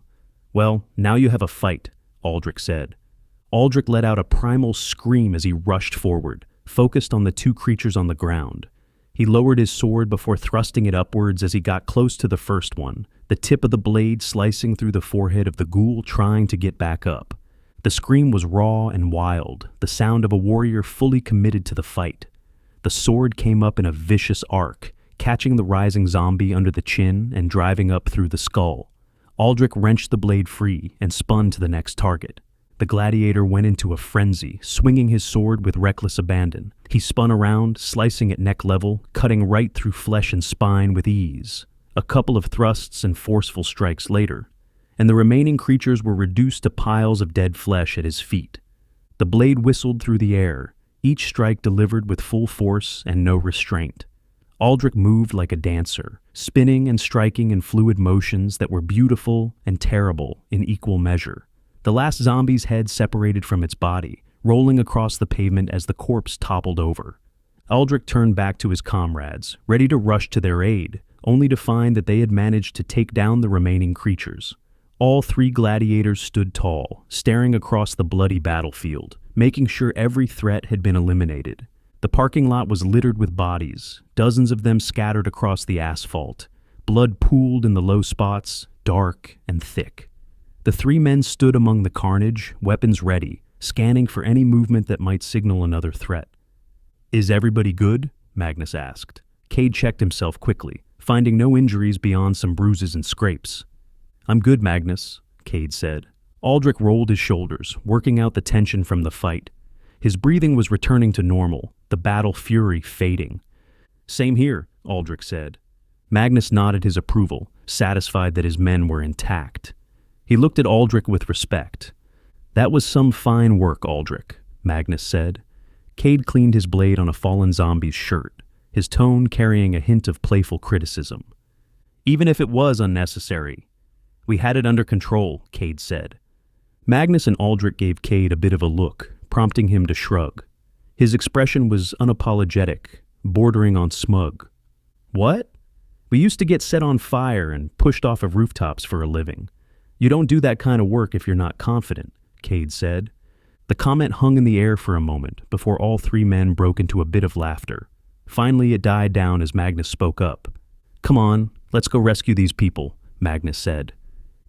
Well, now you have a fight," Aldric said. Aldric let out a primal scream as he rushed forward, focused on the 2 creatures on the ground. He lowered his sword before thrusting it upwards as he got close to the first one, the tip of the blade slicing through the forehead of the ghoul trying to get back up. The scream was raw and wild, the sound of a warrior fully committed to the fight. The sword came up in a vicious arc, catching the rising zombie under the chin and driving up through the skull. Aldric wrenched the blade free and spun to the next target. The gladiator went into a frenzy, swinging his sword with reckless abandon. He spun around, slicing at neck level, cutting right through flesh and spine with ease. A couple of thrusts and forceful strikes later, and the remaining creatures were reduced to piles of dead flesh at his feet. The blade whistled through the air, each strike delivered with full force and no restraint. Aldric moved like a dancer, spinning and striking in fluid motions that were beautiful and terrible in equal measure. The last zombie's head separated from its body, rolling across the pavement as the corpse toppled over. Aldric turned back to his comrades, ready to rush to their aid, only to find that they had managed to take down the remaining creatures. All 3 gladiators stood tall, staring across the bloody battlefield, making sure every threat had been eliminated. The parking lot was littered with bodies, dozens of them scattered across the asphalt. Blood pooled in the low spots, dark and thick. The 3 men stood among the carnage, weapons ready, scanning for any movement that might signal another threat. "Is everybody good?" Magnus asked. Kade checked himself quickly, finding no injuries beyond some bruises and scrapes. "I'm good, Magnus," Kade said. Aldric rolled his shoulders, working out the tension from the fight. His breathing was returning to normal, the battle fury fading. "Same here," Aldric said. Magnus nodded his approval, satisfied that his men were intact. He looked at Aldric with respect. "That was some fine work, Aldric," Magnus said. Kade cleaned his blade on a fallen zombie's shirt, his tone carrying a hint of playful criticism. "Even if it was unnecessary, we had it under control," Kade said. Magnus and Aldric gave Kade a bit of a look, prompting him to shrug. His expression was unapologetic, bordering on smug. "What? We used to get set on fire and pushed off of rooftops for a living. You don't do that kind of work if you're not confident," Kade said. The comment hung in the air for a moment before all 3 men broke into a bit of laughter. Finally, it died down as Magnus spoke up. "Come on, let's go rescue these people," Magnus said.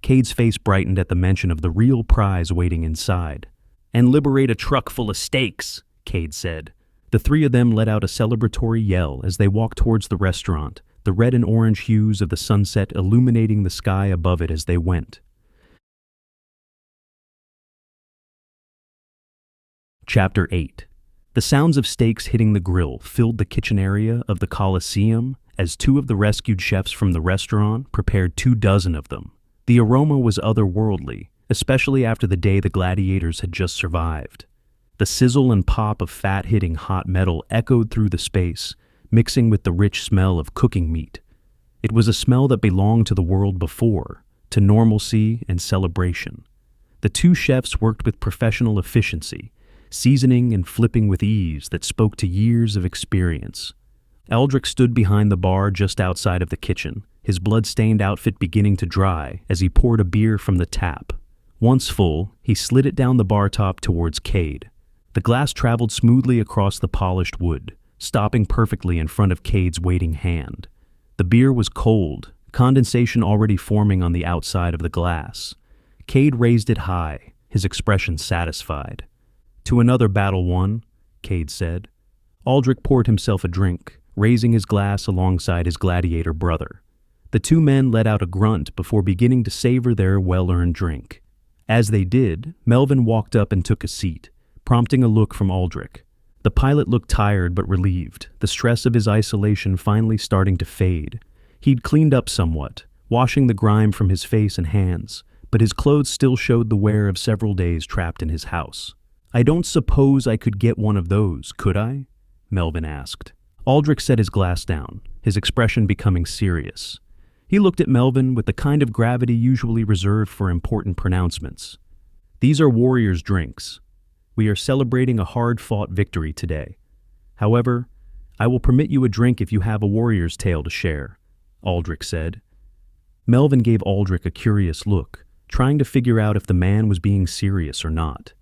Kade's face brightened at the mention of the real prize waiting inside. "And liberate a truck full of steaks," Kade said. The 3 of them let out a celebratory yell as they walked towards the restaurant, the red and orange hues of the sunset illuminating the sky above it as they went. Chapter 8. The sounds of steaks hitting the grill filled the kitchen area of the Colosseum as 2 of the rescued chefs from the restaurant prepared 24 of them. The aroma was otherworldly, especially after the day the gladiators had just survived. The sizzle and pop of fat hitting hot metal echoed through the space, mixing with the rich smell of cooking meat. It was a smell that belonged to the world before, to normalcy and celebration. The 2 chefs worked with professional efficiency, seasoning and flipping with ease that spoke to years of experience. Aldric stood behind the bar just outside of the kitchen, his blood-stained outfit beginning to dry as he poured a beer from the tap. Once full, he slid it down the bar top towards Kade. The glass traveled smoothly across the polished wood, stopping perfectly in front of Kade's waiting hand. The beer was cold, condensation already forming on the outside of the glass. Kade raised it high, his expression satisfied. "To another battle won," Kade said. Aldric poured himself a drink, raising his glass alongside his gladiator brother. The 2 men let out a grunt before beginning to savor their well-earned drink. As they did, Melvin walked up and took a seat, prompting a look from Aldric. The pilot looked tired but relieved, the stress of his isolation finally starting to fade. He'd cleaned up somewhat, washing the grime from his face and hands, but his clothes still showed the wear of several days trapped in his house. "I don't suppose I could get one of those, could I?" Melvin asked. Aldric set his glass down, his expression becoming serious. He looked at Melvin with the kind of gravity usually reserved for important pronouncements. "These are warriors' drinks. We are celebrating a hard-fought victory today. However, I will permit you a drink if you have a warrior's tale to share," Aldric said. Melvin gave Aldric a curious look, trying to figure out if the man was being serious or not.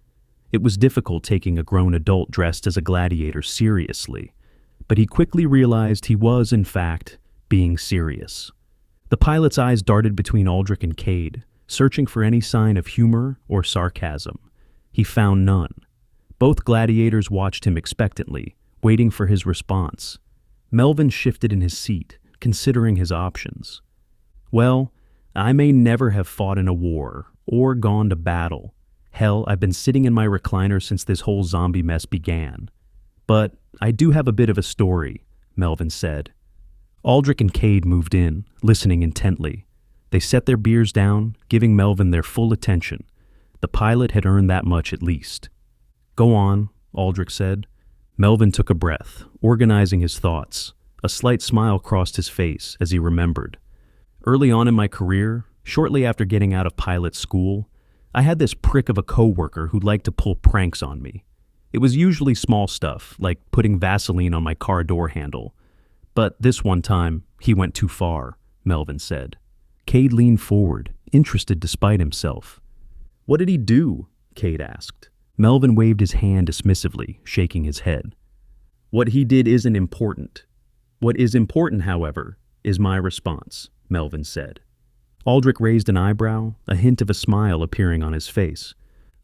It was difficult taking a grown adult dressed as a gladiator seriously, but he quickly realized he was, in fact, being serious. The pilot's eyes darted between Aldric and Kade, searching for any sign of humor or sarcasm. He found none. Both gladiators watched him expectantly, waiting for his response. Melvin shifted in his seat, considering his options. "Well, I may never have fought in a war or gone to battle. Hell, I've been sitting in my recliner since this whole zombie mess began. But I do have a bit of a story," Melvin said. Aldric and Kade moved in, listening intently. They set their beers down, giving Melvin their full attention. The pilot had earned that much at least. "Go on," Aldric said. Melvin took a breath, organizing his thoughts. A slight smile crossed his face as he remembered. Early on in my career, shortly after getting out of pilot school, I had this prick of a coworker who liked to pull pranks on me. It was usually small stuff, like putting Vaseline on my car door handle. But this one time, he went too far, Melvin said. Kade leaned forward, interested despite himself. What did he do? Kade asked. Melvin waved his hand dismissively, shaking his head. What he did isn't important. What is important, however, is my response, Melvin said. Aldric raised an eyebrow, a hint of a smile appearing on his face.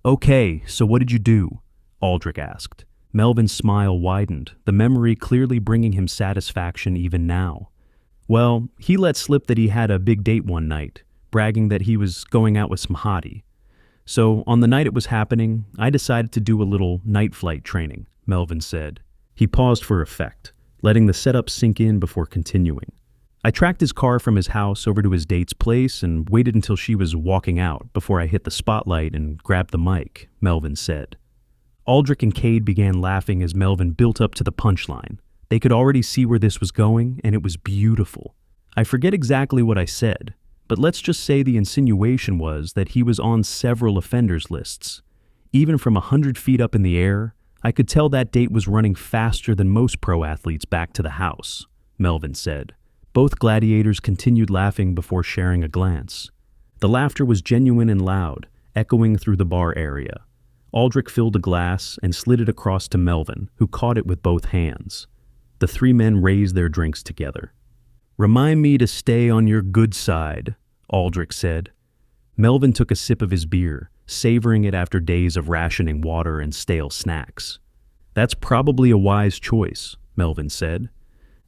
Okay, so what did you do? Aldric asked. Melvin's smile widened, the memory clearly bringing him satisfaction even now. Well, he let slip that he had a big date one night, bragging that he was going out with some hottie. So, on the night it was happening, I decided to do a little night flight training, Melvin said. He paused for effect, letting the setup sink in before continuing. I tracked his car from his house over to his date's place and waited until she was walking out before I hit the spotlight and grabbed the mic, Melvin said. Aldric and Kade began laughing as Melvin built up to the punchline. They could already see where this was going, and it was beautiful. I forget exactly what I said, but let's just say the insinuation was that he was on several offenders lists. Even from 100 feet up in the air, I could tell that date was running faster than most pro athletes back to the house, Melvin said. Both gladiators continued laughing before sharing a glance. The laughter was genuine and loud, echoing through the bar area. Aldric filled a glass and slid it across to Melvin, who caught it with both hands. The three men raised their drinks together. Remind me to stay on your good side, Aldric said. Melvin took a sip of his beer, savoring it after days of rationing water and stale snacks. That's probably a wise choice, Melvin said.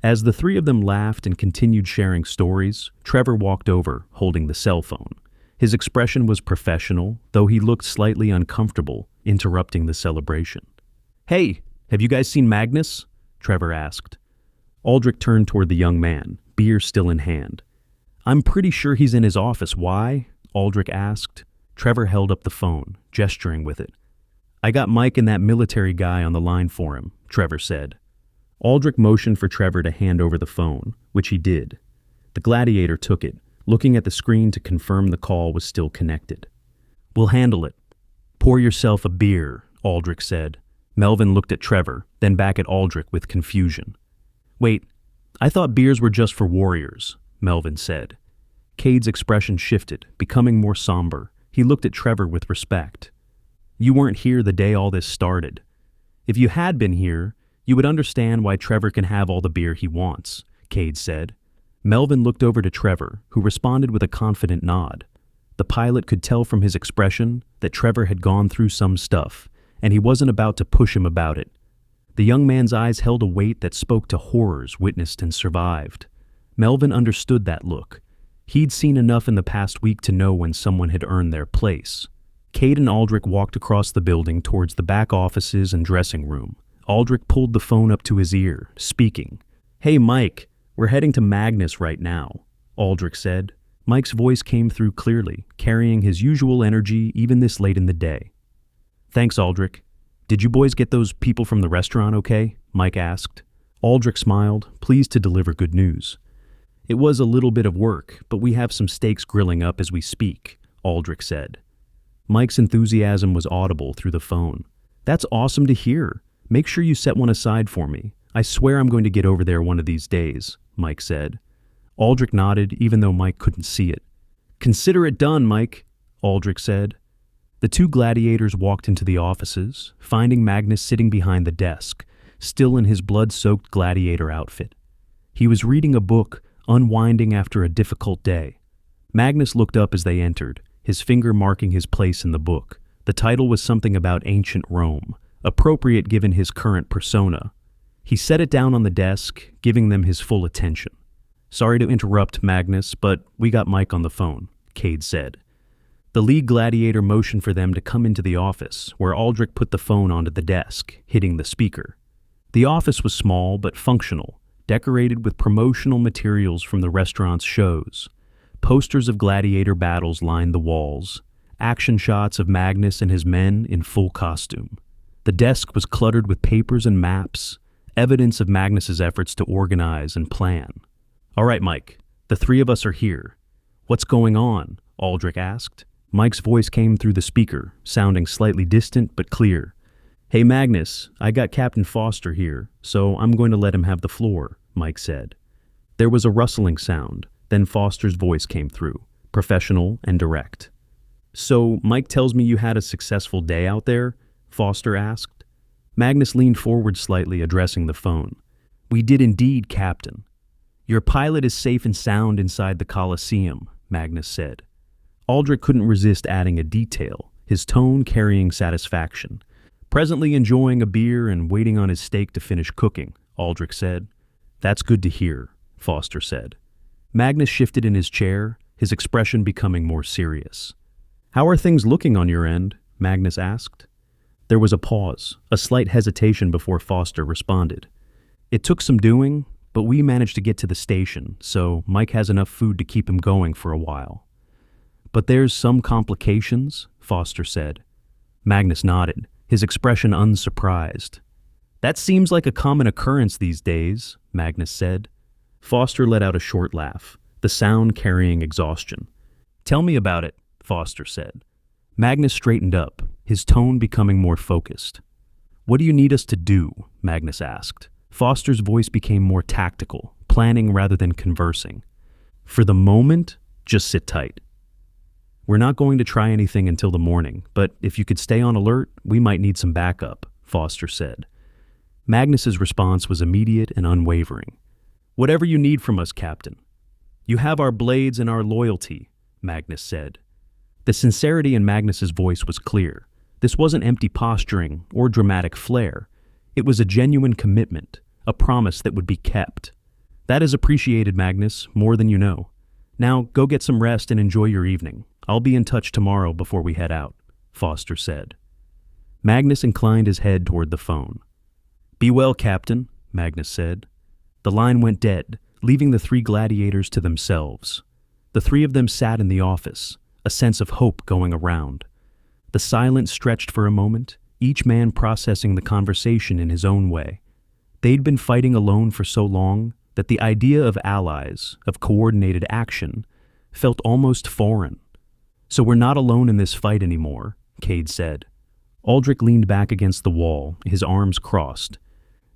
As the three of them laughed and continued sharing stories, Trevor walked over, holding the cell phone. His expression was professional, though he looked slightly uncomfortable, interrupting the celebration. Hey, have you guys seen Magnus? Trevor asked. Aldric turned toward the young man, beer still in hand. I'm pretty sure he's in his office. Why? Aldric asked. Trevor held up the phone, gesturing with it. I got Mike and that military guy on the line for him, Trevor said. Aldric motioned for Trevor to hand over the phone, which he did. The gladiator took it, looking at the screen to confirm the call was still connected. We'll handle it. Pour yourself a beer, Aldric said. Melvin looked at Trevor, then back at Aldric with confusion. Wait, I thought beers were just for warriors, Melvin said. Kade's expression shifted, becoming more somber. He looked at Trevor with respect. You weren't here the day all this started. If you had been here, you would understand why Trevor can have all the beer he wants, Kade said. Melvin looked over to Trevor, who responded with a confident nod. The pilot could tell from his expression that Trevor had gone through some stuff, and he wasn't about to push him about it. The young man's eyes held a weight that spoke to horrors witnessed and survived. Melvin understood that look. He'd seen enough in the past week to know when someone had earned their place. Kade and Aldric walked across the building towards the back offices and dressing room. Aldric pulled the phone up to his ear, speaking. Hey, Mike, we're heading to Magnus right now, Aldric said. Mike's voice came through clearly, carrying his usual energy even this late in the day. Thanks, Aldric. Did you boys get those people from the restaurant okay? Mike asked. Aldric smiled, pleased to deliver good news. It was a little bit of work, but we have some steaks grilling up as we speak, Aldric said. Mike's enthusiasm was audible through the phone. That's awesome to hear. Make sure you set one aside for me. I swear I'm going to get over there one of these days, Mike said. Aldric nodded, even though Mike couldn't see it. Consider it done, Mike, Aldric said. The two gladiators walked into the offices, finding Magnus sitting behind the desk, still in his blood-soaked gladiator outfit. He was reading a book, unwinding after a difficult day. Magnus looked up as they entered, his finger marking his place in the book. The title was something about ancient Rome, appropriate given his current persona. He set it down on the desk, giving them his full attention. Sorry to interrupt, Magnus, but we got Mike on the phone, Kade said. The lead gladiator motioned for them to come into the office, where Aldric put the phone onto the desk, hitting the speaker. The office was small but functional, decorated with promotional materials from the restaurant's shows. Posters of gladiator battles lined the walls, action shots of Magnus and his men in full costume. The desk was cluttered with papers and maps, evidence of Magnus's efforts to organize and plan. "All right, Mike, the three of us are here. What's going on?" Aldric asked. Mike's voice came through the speaker, sounding slightly distant but clear. "Hey Magnus, I got Captain Foster here, so I'm going to let him have the floor," Mike said. There was a rustling sound, then Foster's voice came through, professional and direct. "So Mike tells me you had a successful day out there?" Foster asked. Magnus leaned forward slightly, addressing the phone. "We did indeed, Captain. Your pilot is safe and sound inside the Colosseum," Magnus said. Aldric couldn't resist adding a detail, his tone carrying satisfaction. "Presently enjoying a beer and waiting on his steak to finish cooking," Aldric said. "That's good to hear," Foster said. Magnus shifted in his chair, his expression becoming more serious. "How are things looking on your end?" Magnus asked. There was a pause, a slight hesitation before Foster responded. "It took some doing, but we managed to get to the station, so Mike has enough food to keep him going for a while." "But there's some complications," Foster said. Magnus nodded, his expression unsurprised. "That seems like a common occurrence these days," Magnus said. Foster let out a short laugh, the sound carrying exhaustion. "Tell me about it," Foster said. Magnus straightened up, his tone becoming more focused. "What do you need us to do?" Magnus asked. Foster's voice became more tactical, planning rather than conversing. "For the moment, just sit tight. We're not going to try anything until the morning, but if you could stay on alert, we might need some backup," Foster said. Magnus's response was immediate and unwavering. "Whatever you need from us, Captain. You have our blades and our loyalty," Magnus said. The sincerity in Magnus's voice was clear. This wasn't empty posturing or dramatic flair. It was a genuine commitment, a promise that would be kept. "That is appreciated, Magnus, more than you know. Now go get some rest and enjoy your evening. I'll be in touch tomorrow before we head out," Foster said. Magnus inclined his head toward the phone. "Be well, Captain," Magnus said. The line went dead, leaving the three gladiators to themselves. The three of them sat in the office, a sense of hope going around. The silence stretched for a moment, each man processing the conversation in his own way. They'd been fighting alone for so long that the idea of allies, of coordinated action, felt almost foreign. "So we're not alone in this fight anymore," Kade said. Aldric leaned back against the wall, his arms crossed.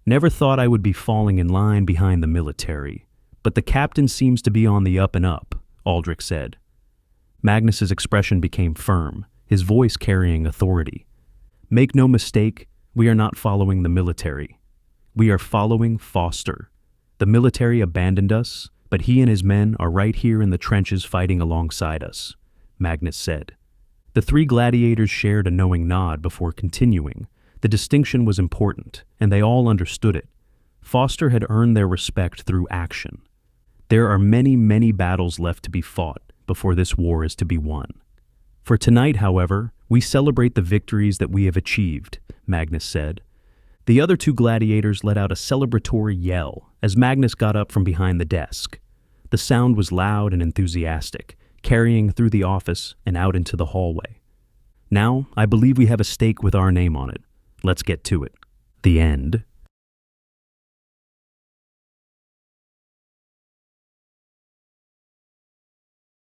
"Never thought I would be falling in line behind the military, but the captain seems to be on the up and up," Aldric said. Magnus's expression became firm, his voice carrying authority. "Make no mistake, we are not following the military. We are following Foster. The military abandoned us, but he and his men are right here in the trenches fighting alongside us," Magnus said. The three gladiators shared a knowing nod before continuing. The distinction was important, and they all understood it. Foster had earned their respect through action. There are many, many battles left to be fought before this war is to be won. For tonight, however, we celebrate the victories that we have achieved, Magnus said. The other two gladiators let out a celebratory yell as Magnus got up from behind the desk. The sound was loud and enthusiastic, carrying through the office and out into the hallway. "Now, I believe we have a stake with our name on it. Let's get to it." The end.